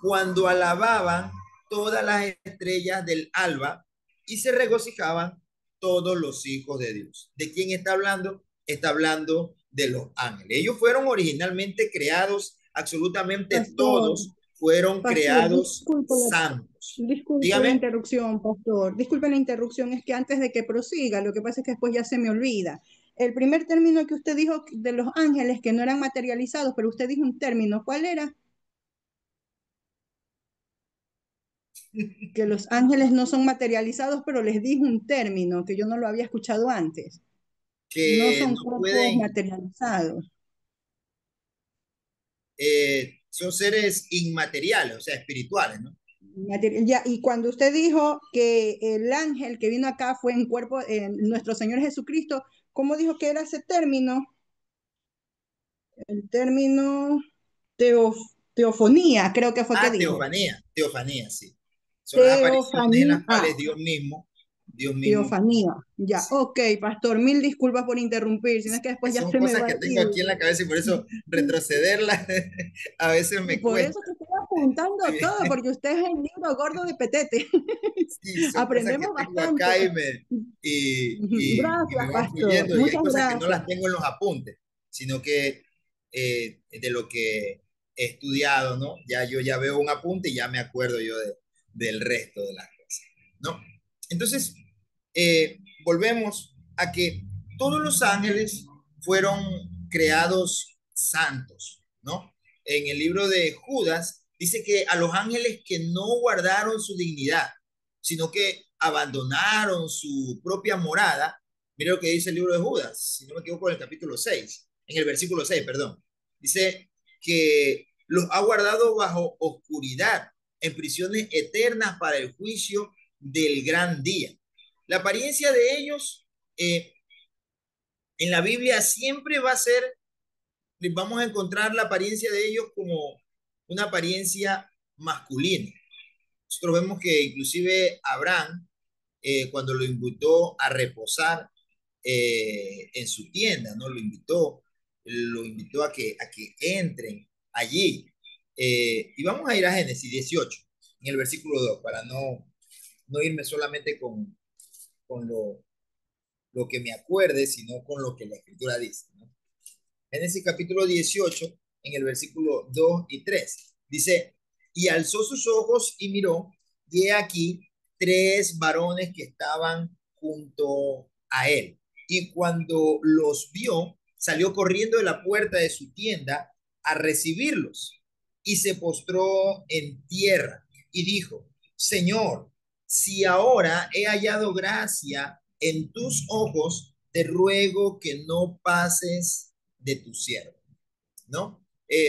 Cuando alababan todas las estrellas del alba y se regocijaban todos los hijos de Dios. ¿De quién está hablando? Está hablando de los ángeles. Ellos fueron originalmente creados, absolutamente Pastor, todos fueron pastor, creados santos. disculpe la Dígame. interrupción, pastor. Disculpe la interrupción, es que antes de que prosiga, lo que pasa es que después ya se me olvida. El primer término que usted dijo de los ángeles que no eran materializados, pero usted dijo un término, ¿cuál era? Que los ángeles no son materializados, pero les dijo un término que yo no lo había escuchado antes. No Que son no cuerpos pueden, materializados. son seres inmateriales, o sea, espirituales, ¿no? Ya, y cuando usted dijo que el ángel que vino acá fue en cuerpo, en nuestro Señor Jesucristo, ¿cómo dijo que era ese término? El término teo- teofonía, creo que fue que Ah, dijo. teofanía, sí. Son las apariciones en Teofanía, las cuales Dios mismo, teofanía. Ya, sí. ok, pastor, mil disculpas por interrumpir, sino es que después ya Son se me cosas va que a tengo ir. aquí en la cabeza y por eso retrocederlas a veces Y me por cuesta. eso que estoy apuntando todo, Sí, porque usted es el libro gordo de Petete. sí, son cosas que Aprendemos tengo bastante. acá y Gracias, me van pastor. fluyendo y hay Muchas cosas que no gracias. las tengo en los apuntes, sino que de lo que he estudiado, ¿no? Ya yo ya veo un apunte y ya me acuerdo yo del resto de las cosas, ¿no? Entonces, volvemos a que todos los ángeles fueron creados santos, ¿no? En el libro de Judas dice que a los ángeles que no guardaron su dignidad, sino que abandonaron su propia morada, mira lo que dice el libro de Judas, si no me equivoco, en el capítulo 6, en el versículo 6, perdón. Dice que los ha guardado bajo oscuridad, en prisiones eternas para el juicio del gran día. La apariencia de ellos en la Biblia siempre va a ser, vamos a encontrar la apariencia de ellos como una apariencia masculina. Nosotros vemos que inclusive Abraham, cuando lo invitó a reposar en su tienda, ¿no? Lo invitó a que entren allí. Y vamos a ir a Génesis 18, en el versículo 2, para no irme solamente con lo que me acuerde, sino con lo que la escritura dice, ¿no? Génesis capítulo 18, en el versículo 2 y 3. Dice, y alzó sus ojos y miró, y he aquí tres varones que estaban junto a él. Y cuando los vio, salió corriendo de la puerta de su tienda a recibirlos y se postró en tierra y dijo, Señor, si ahora he hallado gracia en tus ojos, te ruego que no pases de tu siervo, ¿no?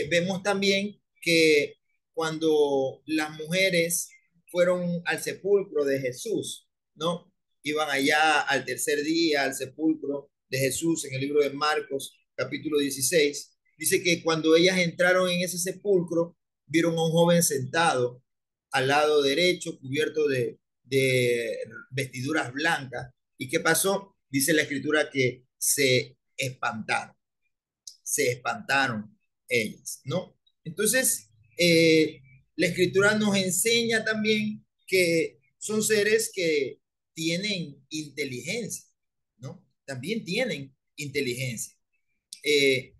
Vemos también que cuando las mujeres fueron al sepulcro de Jesús, ¿no? Iban allá al tercer día al sepulcro de Jesús en el libro de Marcos, capítulo 16. Dice que cuando ellas entraron en ese sepulcro, vieron a un joven sentado al lado derecho, cubierto de vestiduras blancas. ¿Y qué pasó? Dice la escritura que se espantaron ellas, ¿no? Entonces, la escritura nos enseña también que son seres que tienen inteligencia, ¿no? También tienen inteligencia. Eh,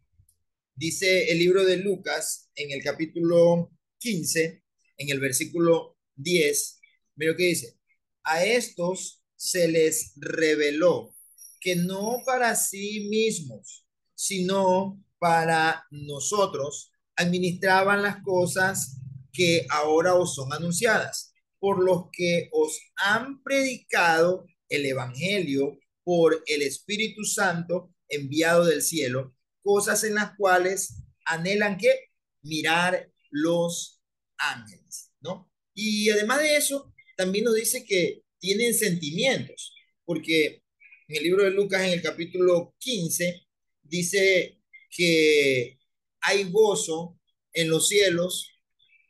Dice el libro de Lucas en el capítulo 15, en el versículo 10, mira lo que dice, a estos se les reveló que no para sí mismos, sino para nosotros, administraban las cosas que ahora os son anunciadas, por los que os han predicado el Evangelio por el Espíritu Santo enviado del cielo, cosas en las cuales anhelan que mirar los ángeles, ¿no? Y además de eso, también nos dice que tienen sentimientos, porque en el libro de Lucas, en el capítulo 15, dice que hay gozo en los cielos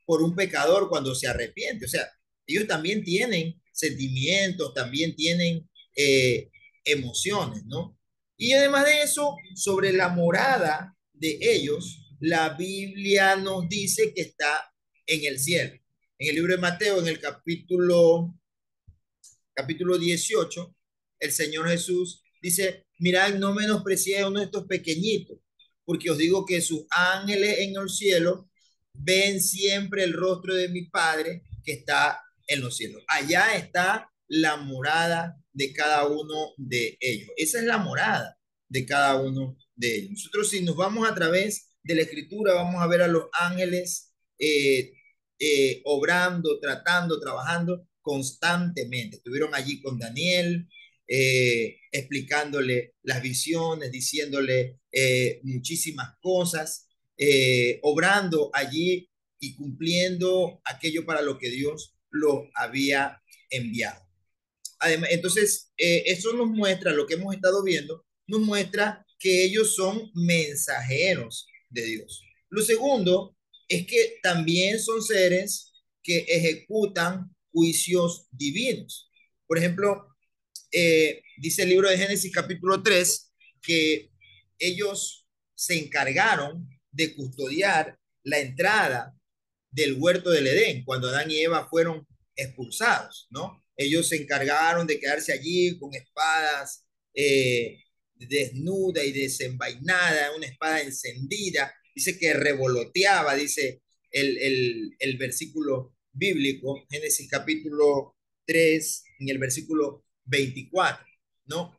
por un pecador cuando se arrepiente. O sea, ellos también tienen sentimientos, también tienen emociones, ¿no? Y además de eso, sobre la morada de ellos, la Biblia nos dice que está en el cielo. En el libro de Mateo, en el capítulo 18, el Señor Jesús dice, mirad, no menospreciéis a uno de estos pequeñitos, porque os digo que sus ángeles en el cielo ven siempre el rostro de mi Padre que está en los cielos. Allá está la morada de cada uno de ellos. Esa es la morada de cada uno de ellos. Nosotros si nos vamos a través de la escritura, vamos a ver a los ángeles obrando, tratando, trabajando constantemente. Estuvieron allí con Daniel, explicándole las visiones, diciéndole muchísimas cosas, obrando allí y cumpliendo aquello para lo que Dios lo había enviado. Además, entonces, eso nos muestra, lo que hemos estado viendo, nos muestra que ellos son mensajeros de Dios. Lo segundo es que también son seres que ejecutan juicios divinos. Por ejemplo, dice el libro de Génesis capítulo 3 que ellos se encargaron de custodiar la entrada del huerto del Edén cuando Adán y Eva fueron expulsados, ¿no? Ellos se encargaron de quedarse allí con espadas desnuda y desenvainada, una espada encendida, dice que revoloteaba, dice el versículo bíblico, Génesis capítulo 3, en el versículo 24, ¿no?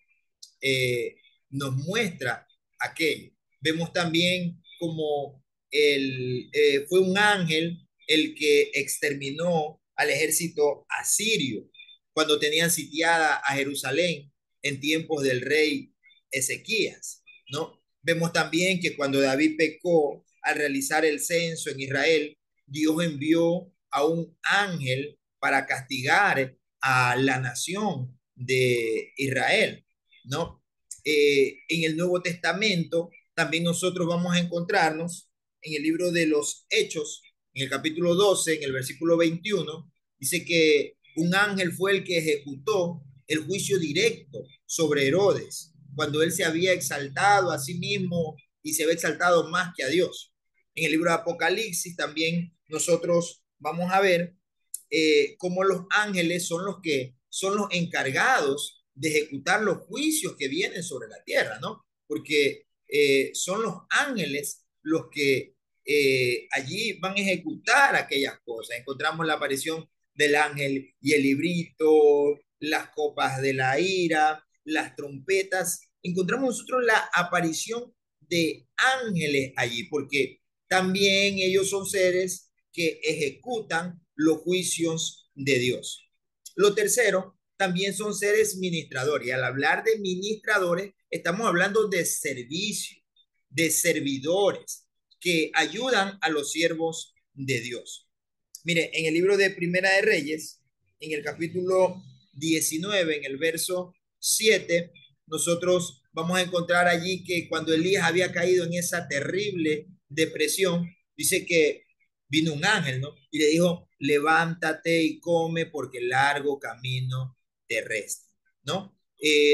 Eh, Nos muestra aquello. Vemos también como fue un ángel el que exterminó al ejército asirio cuando tenían sitiada a Jerusalén en tiempos del rey Ezequías, ¿no? Vemos también que cuando David pecó al realizar el censo en Israel, Dios envió a un ángel para castigar a la nación de Israel, ¿no? En el Nuevo Testamento también nosotros vamos a encontrarnos en el libro de los Hechos, en el capítulo 12, en el versículo 21, dice que un ángel fue el que ejecutó el juicio directo sobre Herodes, cuando él se había exaltado a sí mismo y se había exaltado más que a Dios. En el libro de Apocalipsis también nosotros vamos a ver cómo los ángeles son los encargados de ejecutar los juicios que vienen sobre la tierra, ¿no? Porque son los ángeles los que allí van a ejecutar aquellas cosas. Encontramos la aparición del ángel y el librito, las copas de la ira, las trompetas. Encontramos nosotros la aparición de ángeles allí, porque también ellos son seres que ejecutan los juicios de Dios. Lo tercero, también son seres ministradores. Y al hablar de ministradores, estamos hablando de servicio, de servidores que ayudan a los siervos de Dios. Mire, en el libro de Primera de Reyes, en el capítulo 19, en el verso 7, nosotros vamos a encontrar allí que cuando Elías había caído en esa terrible depresión, dice que vino un ángel, ¿no? Y le dijo, levántate y come porque largo camino te resta, ¿no?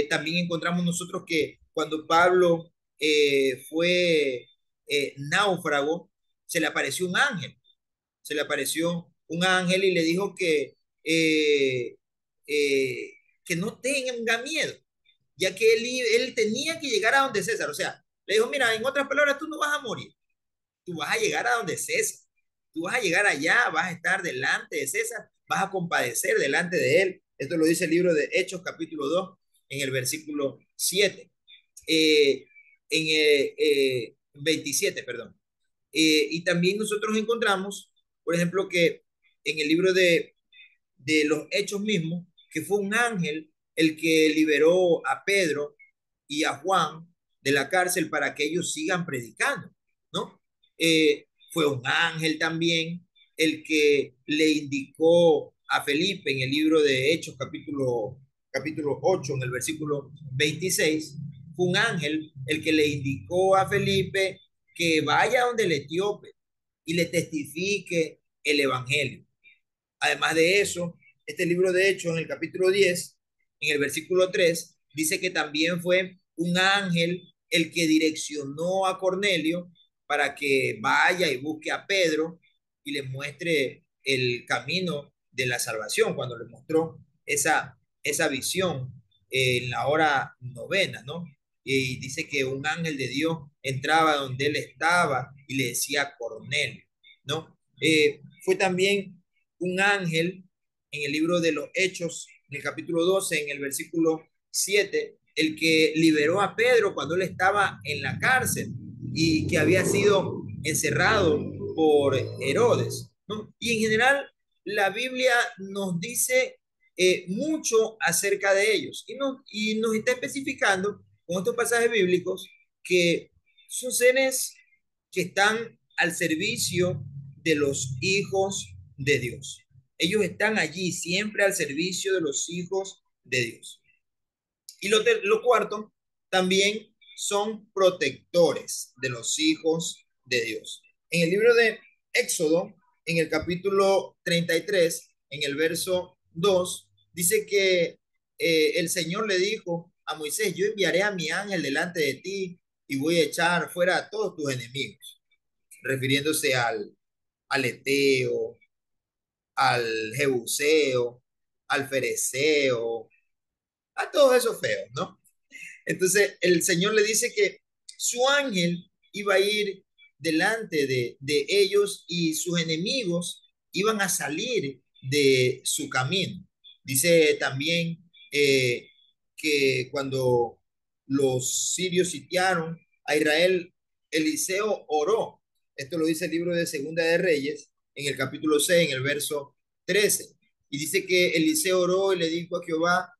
También encontramos nosotros que cuando Pablo fue náufrago, se le apareció un ángel, se le apareció un ángel y le dijo eh, que no tenga miedo, ya que él tenía que llegar a donde César. O sea, le dijo, mira, en otras palabras, tú no vas a morir, tú vas a llegar a donde César, tú vas a llegar allá, vas a estar delante de César, vas a compadecer delante de él. Esto lo dice el libro de Hechos, capítulo 2, en el versículo 7. En 27, perdón. Y también nosotros encontramos, por ejemplo, que en el libro de los Hechos mismos, que fue un ángel el que liberó a Pedro y a Juan de la cárcel para que ellos sigan predicando, ¿no? Fue un ángel también el que le indicó a Felipe en el libro de Hechos capítulo 8, en el versículo 26, fue un ángel el que le indicó a Felipe que vaya donde el etíope y le testifique el evangelio. Además de eso, este libro de Hechos, en el capítulo 10, en el versículo 3, dice que también fue un ángel el que direccionó a Cornelio para que vaya y busque a Pedro y le muestre el camino de la salvación, cuando le mostró esa visión en la hora novena, ¿no? Y dice que un ángel de Dios entraba donde él estaba y le decía Cornelio, ¿no? Fue también un ángel en el libro de los Hechos, en el capítulo 12, en el versículo 7, el que liberó a Pedro cuando él estaba en la cárcel y que había sido encerrado por Herodes, ¿no? Y en general, la Biblia nos dice mucho acerca de ellos y nos está especificando con estos pasajes bíblicos que son seres que están al servicio de los hijos de Dios. Ellos están allí siempre al servicio de los hijos de Dios. Y lo cuarto, también son protectores de los hijos de Dios. En el libro de Éxodo, en el capítulo 33, en el verso 2, dice que el Señor le dijo a Moisés, yo enviaré a mi ángel delante de ti y voy a echar fuera a todos tus enemigos, refiriéndose al Eteo, al Jebuseo, al Fereceo, a todos esos feos, ¿no? Entonces el Señor le dice que su ángel iba a ir delante de ellos y sus enemigos iban a salir de su camino. Dice también que cuando los sirios sitiaron a Israel, Eliseo oró. Esto lo dice el libro de Segunda de Reyes, en el capítulo 6, en el verso 13. Y dice que Eliseo oró y le dijo a Jehová,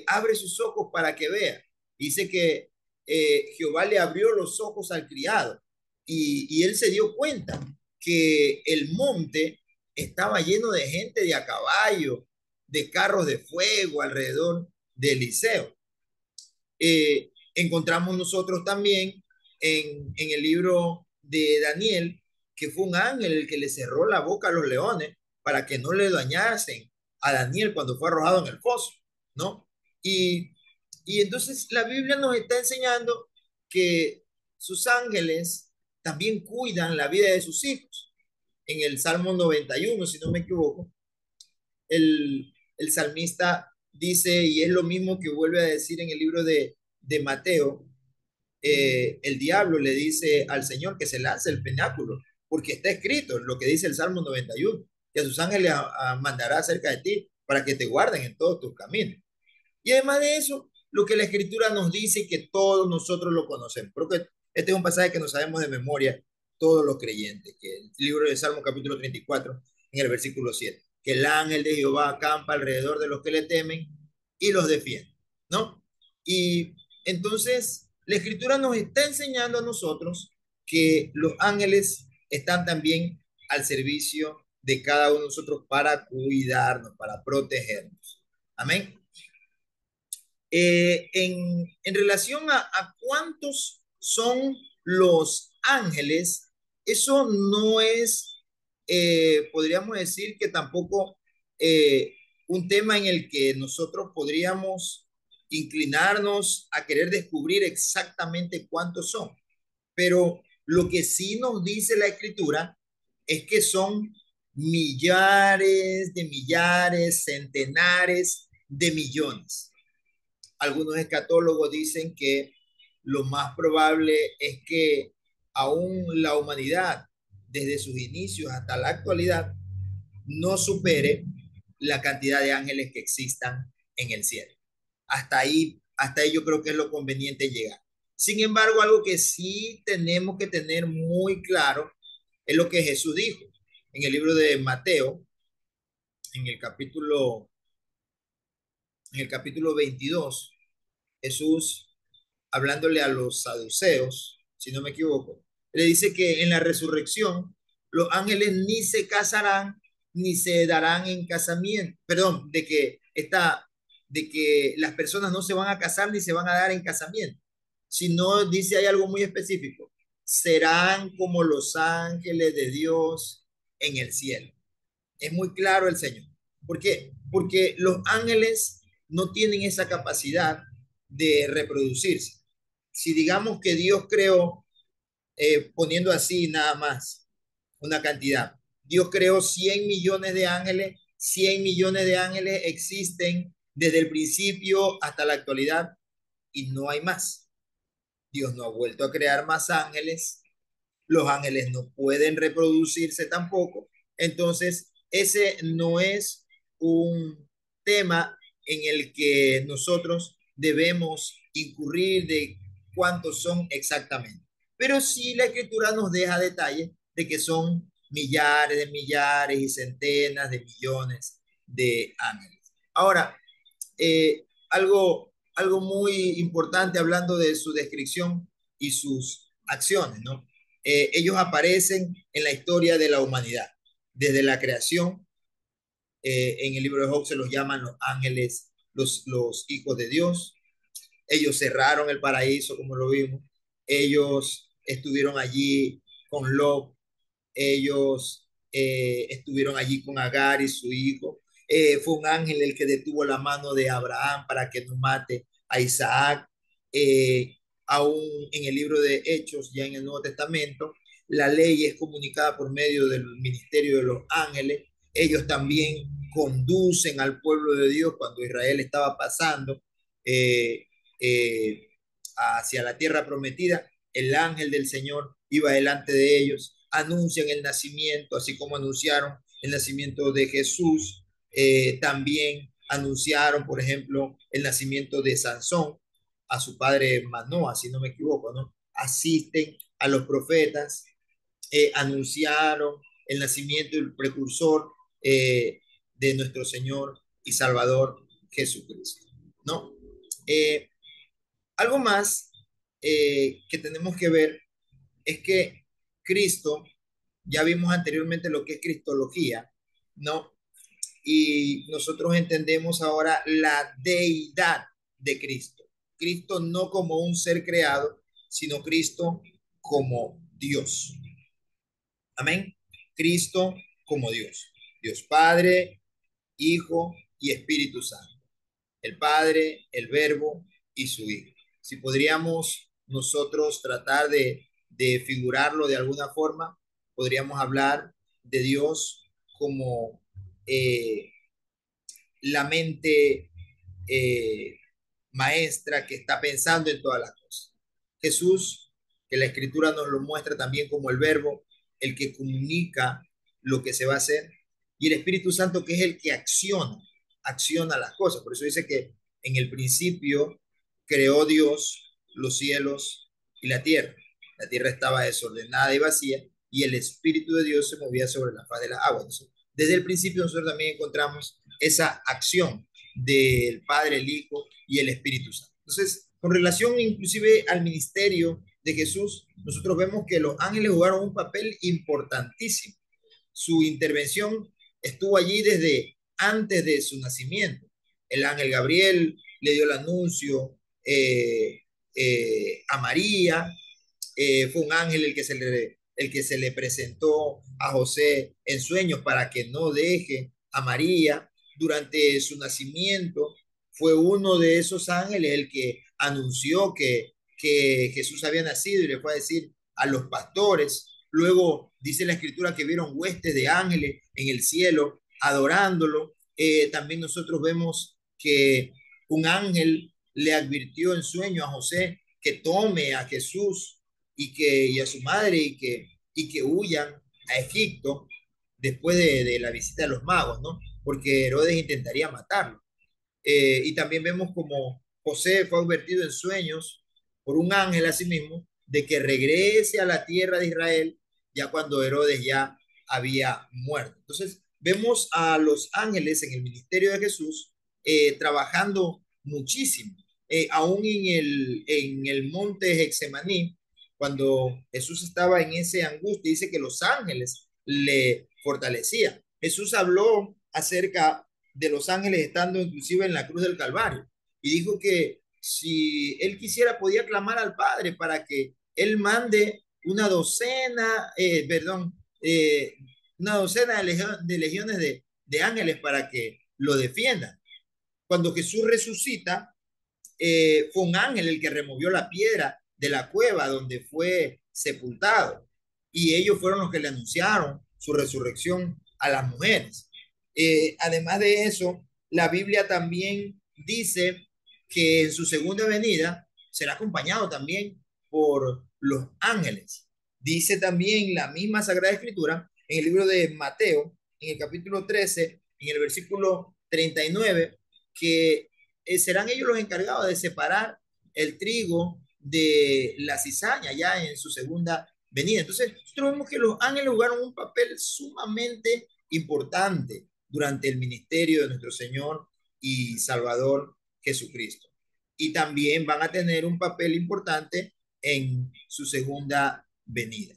abre sus ojos para que vea. Dice que Jehová le abrió los ojos al criado y él se dio cuenta que el monte estaba lleno de gente de a caballo, de carros de fuego alrededor de Eliseo. Encontramos nosotros también en el libro de Daniel que fue un ángel el que le cerró la boca a los leones para que no le dañasen a Daniel cuando fue arrojado en el foso, ¿no? Y entonces la Biblia nos está enseñando que sus ángeles también cuidan la vida de sus hijos. En el Salmo 91, si no me equivoco, el salmista dice, y es lo mismo que vuelve a decir en el libro de Mateo, el diablo le dice al Señor que se lance el penáculo, porque está escrito lo que dice el Salmo 91, que a sus ángeles mandará cerca de ti para que te guarden en todos tus caminos. Y además de eso, lo que la Escritura nos dice y que todos nosotros lo conocemos. Creo que este es un pasaje que nos sabemos de memoria todos los creyentes, que el libro de Salmo capítulo 34, en el versículo 7. que el ángel de Jehová acampa alrededor de los que le temen y los defiende, ¿no? Y entonces la escritura nos está enseñando a nosotros que los ángeles están también al servicio de cada uno de nosotros para cuidarnos, para protegernos. Amén. En relación a cuántos son los ángeles, eso no es, podríamos decir que tampoco un tema en el que nosotros podríamos inclinarnos a querer descubrir exactamente cuántos son. Pero lo que sí nos dice la escritura es que son millares, centenares de millones. Algunos escatólogos dicen que lo más probable es que aún la humanidad, desde sus inicios hasta la actualidad, no supere la cantidad de ángeles que existan en el cielo. Hasta ahí yo creo que es lo conveniente llegar. Sin embargo, algo que sí tenemos que tener muy claro es lo que Jesús dijo en el libro de Mateo, en el capítulo, en el capítulo 22. Jesús, hablándole a los saduceos, si no me equivoco, le dice que en la resurrección los ángeles ni se casarán ni se darán en casamiento. Perdón, de que las personas no se van a casar ni se van a dar en casamiento, sino dice hay algo muy específico: serán como los ángeles de Dios en el cielo. Es muy claro el Señor. ¿Por qué? Porque los ángeles no tienen esa capacidad de reproducirse. Si digamos que Dios creó, poniendo así nada más una cantidad, Dios creó 100 millones de ángeles, 100 millones de ángeles existen desde el principio hasta la actualidad y no hay más. Dios no ha vuelto a crear más ángeles, los ángeles no pueden reproducirse tampoco. Entonces, ese no es un tema en el que nosotros debemos incurrir de cuántos son exactamente. Pero sí la escritura nos deja detalles de que son millares y centenas de millones de ángeles. Ahora, algo muy importante hablando de su descripción y sus acciones, ¿no? Ellos aparecen en la historia de la humanidad, desde la creación. En el libro de Job se los llaman los ángeles, los hijos de Dios. Ellos cerraron el paraíso, como lo vimos. Ellos estuvieron allí con Lot. Ellos estuvieron allí con Agar y su hijo. Fue un ángel el que detuvo la mano de Abraham para que no mate a Isaac. Aún en el libro de Hechos, ya en el Nuevo Testamento, la ley es comunicada por medio del ministerio de los ángeles. Ellos también conducen al pueblo de Dios cuando Israel estaba pasando eh, eh, hacia la tierra prometida. El ángel del Señor iba delante de ellos, anuncian el nacimiento, así como anunciaron el nacimiento de Jesús. También anunciaron, por ejemplo, el nacimiento de Sansón a su padre Manoa, si no me equivoco, ¿no? Asisten a los profetas, anunciaron el nacimiento del precursor de nuestro Señor y Salvador Jesucristo, ¿no? Algo más que tenemos que ver es que Cristo, ya vimos anteriormente lo que es cristología, ¿no? Y nosotros entendemos ahora la deidad de Cristo. Cristo no como un ser creado, sino Cristo como Dios. Amén. Cristo como Dios. Dios Padre, Hijo y Espíritu Santo. El Padre, el Verbo y su Hijo. Si podríamos nosotros tratar de figurarlo de alguna forma, podríamos hablar de Dios como la mente maestra que está pensando en todas las cosas. Jesús, que la escritura nos lo muestra también como el verbo, el que comunica lo que se va a hacer, y el Espíritu Santo, que es el que acciona las cosas. Por eso dice que en el principio creó Dios los cielos y la tierra. La tierra estaba desordenada y vacía, y el Espíritu de Dios se movía sobre la faz de las aguas. desde el principio nosotros también encontramos esa acción del Padre, el Hijo y el Espíritu Santo. Entonces, con relación inclusive al ministerio de Jesús, nosotros vemos que los ángeles jugaron un papel importantísimo. Su intervención estuvo allí desde antes de su nacimiento. El ángel Gabriel le dio el anuncio a María. Fue un ángel el que se le presentó a José en sueños para que no deje a María. Durante su nacimiento fue uno de esos ángeles el que anunció que Jesús había nacido y le fue a decir a los pastores. Luego dice la escritura que vieron huestes de ángeles en el cielo adorándolo. También nosotros vemos que un ángel le advirtió en sueño a José que tome a Jesús y a su madre y que huyan a Egipto después de la visita de los magos, ¿no? Porque Herodes intentaría matarlo. Y también vemos como José fue advertido en sueños por un ángel a sí mismo de que regrese a la tierra de Israel ya cuando Herodes ya había muerto. Entonces, vemos a los ángeles en el ministerio de Jesús trabajando muchísimo. Aún en el monte Getsemaní, cuando Jesús estaba en ese angustia, dice que los ángeles le fortalecían. Jesús habló acerca de los ángeles estando inclusive en la cruz del Calvario y dijo que si él quisiera podía clamar al Padre para que él mande una docena, una docena de legiones de ángeles para que lo defiendan. Cuando Jesús resucita, fue un ángel el que removió la piedra de la cueva donde fue sepultado. Y ellos fueron los que le anunciaron su resurrección a las mujeres. Además de eso, la Biblia también dice que en su segunda venida será acompañado también por los ángeles. Dice también la misma Sagrada Escritura en el libro de Mateo, en el capítulo 13, en el versículo 39, que serán ellos los encargados de separar el trigo de la cizaña ya en su segunda venida. Entonces, nosotros vemos que los ángeles jugaron un papel sumamente importante durante el ministerio de nuestro Señor y Salvador Jesucristo. Y también van a tener un papel importante en su segunda venida.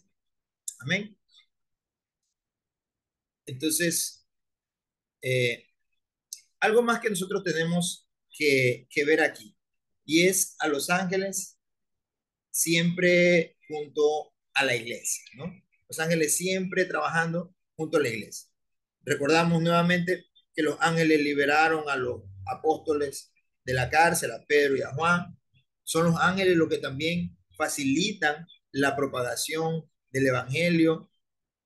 Amén. Entonces, algo más que nosotros tenemos que ver aquí, y es a los ángeles siempre junto a la iglesia, ¿no? Los ángeles siempre trabajando junto a la iglesia. Recordamos nuevamente que los ángeles liberaron a los apóstoles de la cárcel, a Pedro y a Juan. Son los ángeles los que también facilitan la propagación del evangelio.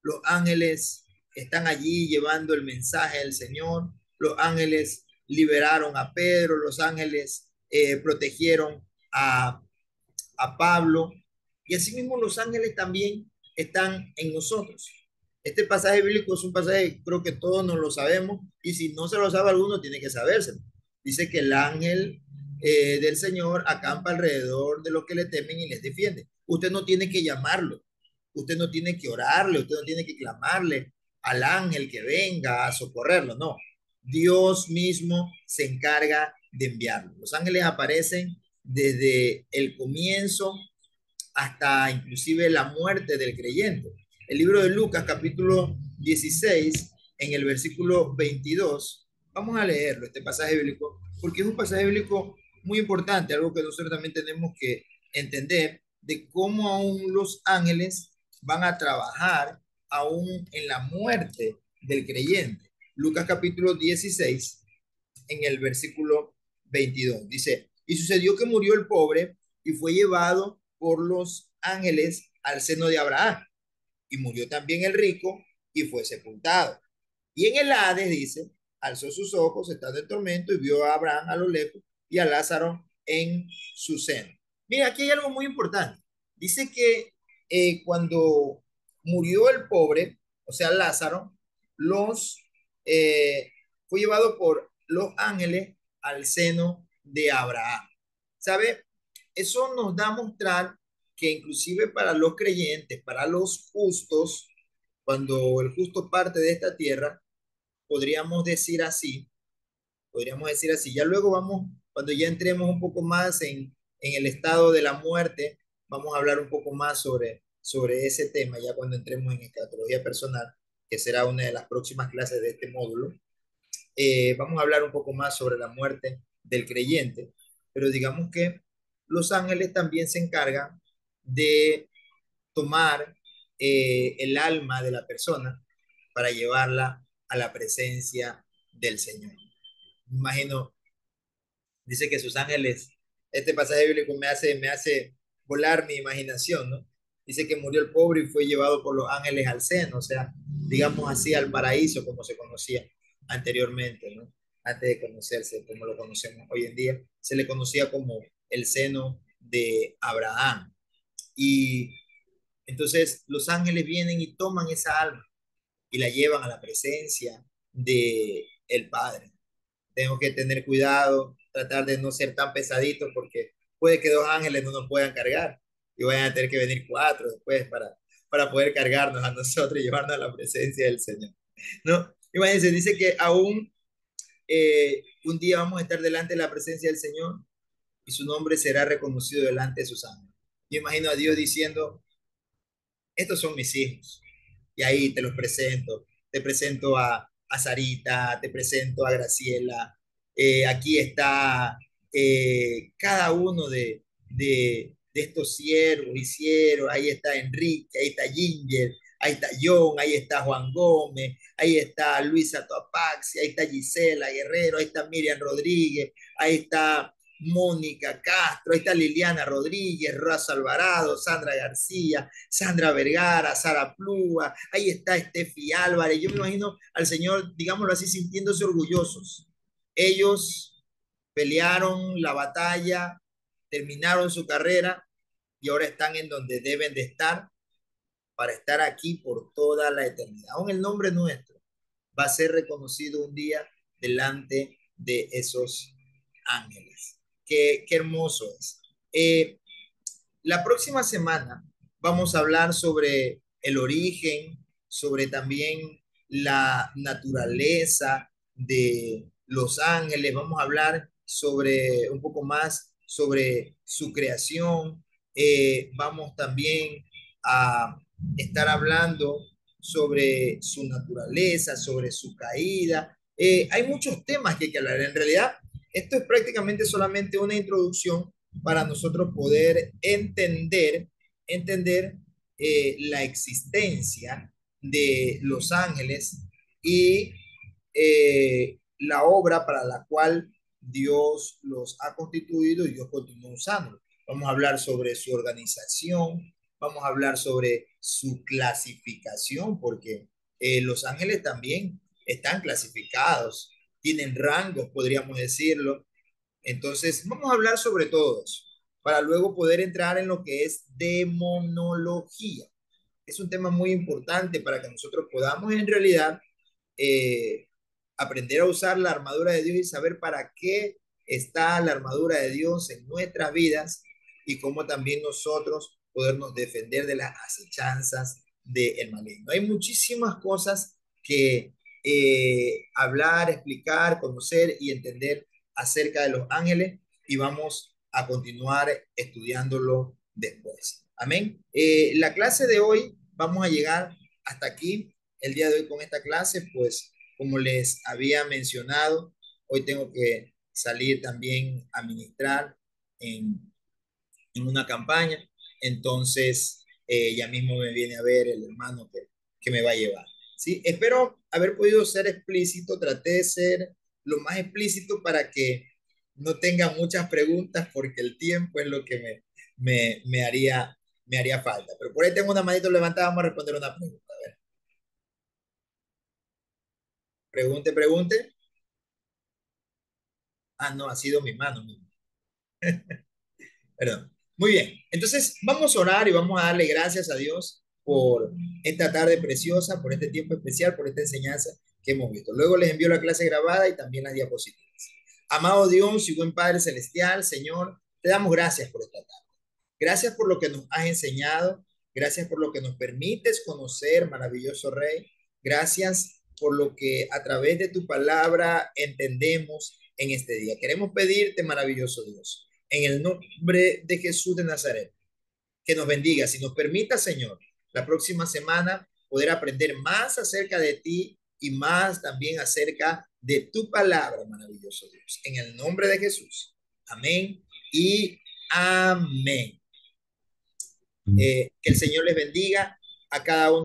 Los ángeles están allí llevando el mensaje del Señor. Los ángeles liberaron a Pedro, los ángeles protegieron a Pablo, y asimismo los ángeles también están en nosotros. Este pasaje bíblico es un pasaje, creo que todos nos lo sabemos, y si no se lo sabe alguno, tiene que sabérselo. Dice que el ángel del Señor acampa alrededor de los que le temen y les defiende. Usted no tiene que llamarlo, usted no tiene que orarle, usted no tiene que clamarle al ángel que venga a socorrerlo, no. Dios mismo se encarga de enviarlo. Los ángeles aparecen desde el comienzo hasta inclusive la muerte del creyente. El libro de Lucas, capítulo 16, en el versículo 22, vamos a leerlo, este pasaje bíblico, porque es un pasaje bíblico muy importante, algo que nosotros también tenemos que entender, de cómo aún los ángeles van a trabajar aún en la muerte del creyente. Lucas capítulo 16, en el versículo 22, dice: y sucedió que murió el pobre y fue llevado por los ángeles al seno de Abraham. Y murió también el rico y fue sepultado. Y en el Hades, dice, alzó sus ojos estando en tormento y vio a Abraham a lo lejos y a Lázaro en su seno. Mira, aquí hay algo muy importante. Dice que cuando murió el pobre, o sea, Lázaro, fue llevado por los ángeles al seno de Abraham. ¿Sabe? Eso nos da a mostrar que inclusive para los creyentes, para los justos, cuando el justo parte de esta tierra, podríamos decir así, ya luego vamos, cuando ya entremos un poco más en el estado de la muerte, vamos a hablar un poco más sobre ese tema, ya cuando entremos en escatología personal, que será una de las próximas clases de este módulo. Vamos a hablar un poco más sobre la muerte del creyente, pero digamos que los ángeles también se encargan de tomar el alma de la persona para llevarla a la presencia del Señor. Me imagino, dice que sus ángeles, este pasaje bíblico me hace volar mi imaginación, ¿no? Dice que murió el pobre y fue llevado por los ángeles al seno, o sea, digamos así, al paraíso, como se conocía anteriormente, ¿no? Antes de conocerse, como lo conocemos hoy en día, se le conocía como el seno de Abraham. Y entonces los ángeles vienen y toman esa alma y la llevan a la presencia de el Padre. Tengo que tener cuidado, tratar de no ser tan pesadito porque puede que dos ángeles no nos puedan cargar y vayan a tener que venir cuatro después para poder cargarnos a nosotros y llevarnos a la presencia del Señor. ¿No? Imagínense, dice que aún un día vamos a estar delante de la presencia del Señor y su nombre será reconocido delante de sus ángeles. Yo imagino a Dios diciendo, estos son mis hijos. Y ahí te los presento. Te presento a Sarita, te presento a Graciela. Aquí está cada uno de estos siervos y siervos. Ahí está Enrique, ahí está Ginger, ahí está John, ahí está Juan Gómez, ahí está Luisa Toapaxi, ahí está Gisela Guerrero, ahí está Miriam Rodríguez, ahí está Mónica Castro, ahí está Liliana Rodríguez, Rosa Alvarado, Sandra García, Sandra Vergara, Sara Plúa, ahí está Estefi Álvarez. Yo me imagino al Señor, digámoslo así, sintiéndose orgullosos. Ellos pelearon la batalla, terminaron su carrera y ahora están en donde deben de estar para estar aquí por toda la eternidad. Aún el nombre nuestro va a ser reconocido un día delante de esos ángeles. Qué hermoso es. La próxima semana vamos a hablar sobre el origen, sobre también la naturaleza de los ángeles. Vamos a hablar sobre un poco más sobre su creación. Vamos también a estar hablando sobre su naturaleza, sobre su caída. Hay muchos temas que hay que hablar. En realidad, esto es prácticamente solamente una introducción para nosotros poder entender la existencia de los ángeles y la obra para la cual Dios los ha constituido y Dios continúa usando. Vamos a hablar sobre su organización, vamos a hablar sobre su clasificación, porque los ángeles también están clasificados, tienen rangos, podríamos decirlo. Entonces, vamos a hablar sobre todo eso, para luego poder entrar en lo que es demonología. Es un tema muy importante para que nosotros podamos en realidad eh, aprender a usar la armadura de Dios y saber para qué está la armadura de Dios en nuestras vidas y cómo también nosotros podernos defender de las acechanzas del maligno. Hay muchísimas cosas que hablar, explicar, conocer y entender acerca de los ángeles y vamos a continuar estudiándolo después. Amén. La clase de hoy vamos a llegar hasta aquí el día de hoy con esta clase, pues como les había mencionado, hoy tengo que salir también a ministrar en una campaña, entonces ya mismo me viene a ver el hermano que me va a llevar. ¿Sí? Espero haber podido ser explícito, traté de ser lo más explícito para que no tenga muchas preguntas porque el tiempo es lo que me haría falta. Pero por ahí tengo una manito levantada, vamos a responder una pregunta. A ver. Pregunte. Ah, no, ha sido mi mano. Perdón. Muy bien. Entonces, vamos a orar y vamos a darle gracias a Dios por esta tarde preciosa, por este tiempo especial, por esta enseñanza que hemos visto. Luego les envío la clase grabada y también las diapositivas. Amado Dios y buen Padre Celestial, Señor, te damos gracias por esta tarde. Gracias por lo que nos has enseñado. Gracias por lo que nos permites conocer, maravilloso Rey. Gracias por lo que a través de tu palabra entendemos en este día. Queremos pedirte, maravilloso Dios, en el nombre de Jesús de Nazaret, que nos bendiga, si nos permita, Señor, la próxima semana poder aprender más acerca de ti y más también acerca de tu palabra, maravilloso Dios. En el nombre de Jesús. Amén y amén. Que el Señor les bendiga a cada uno.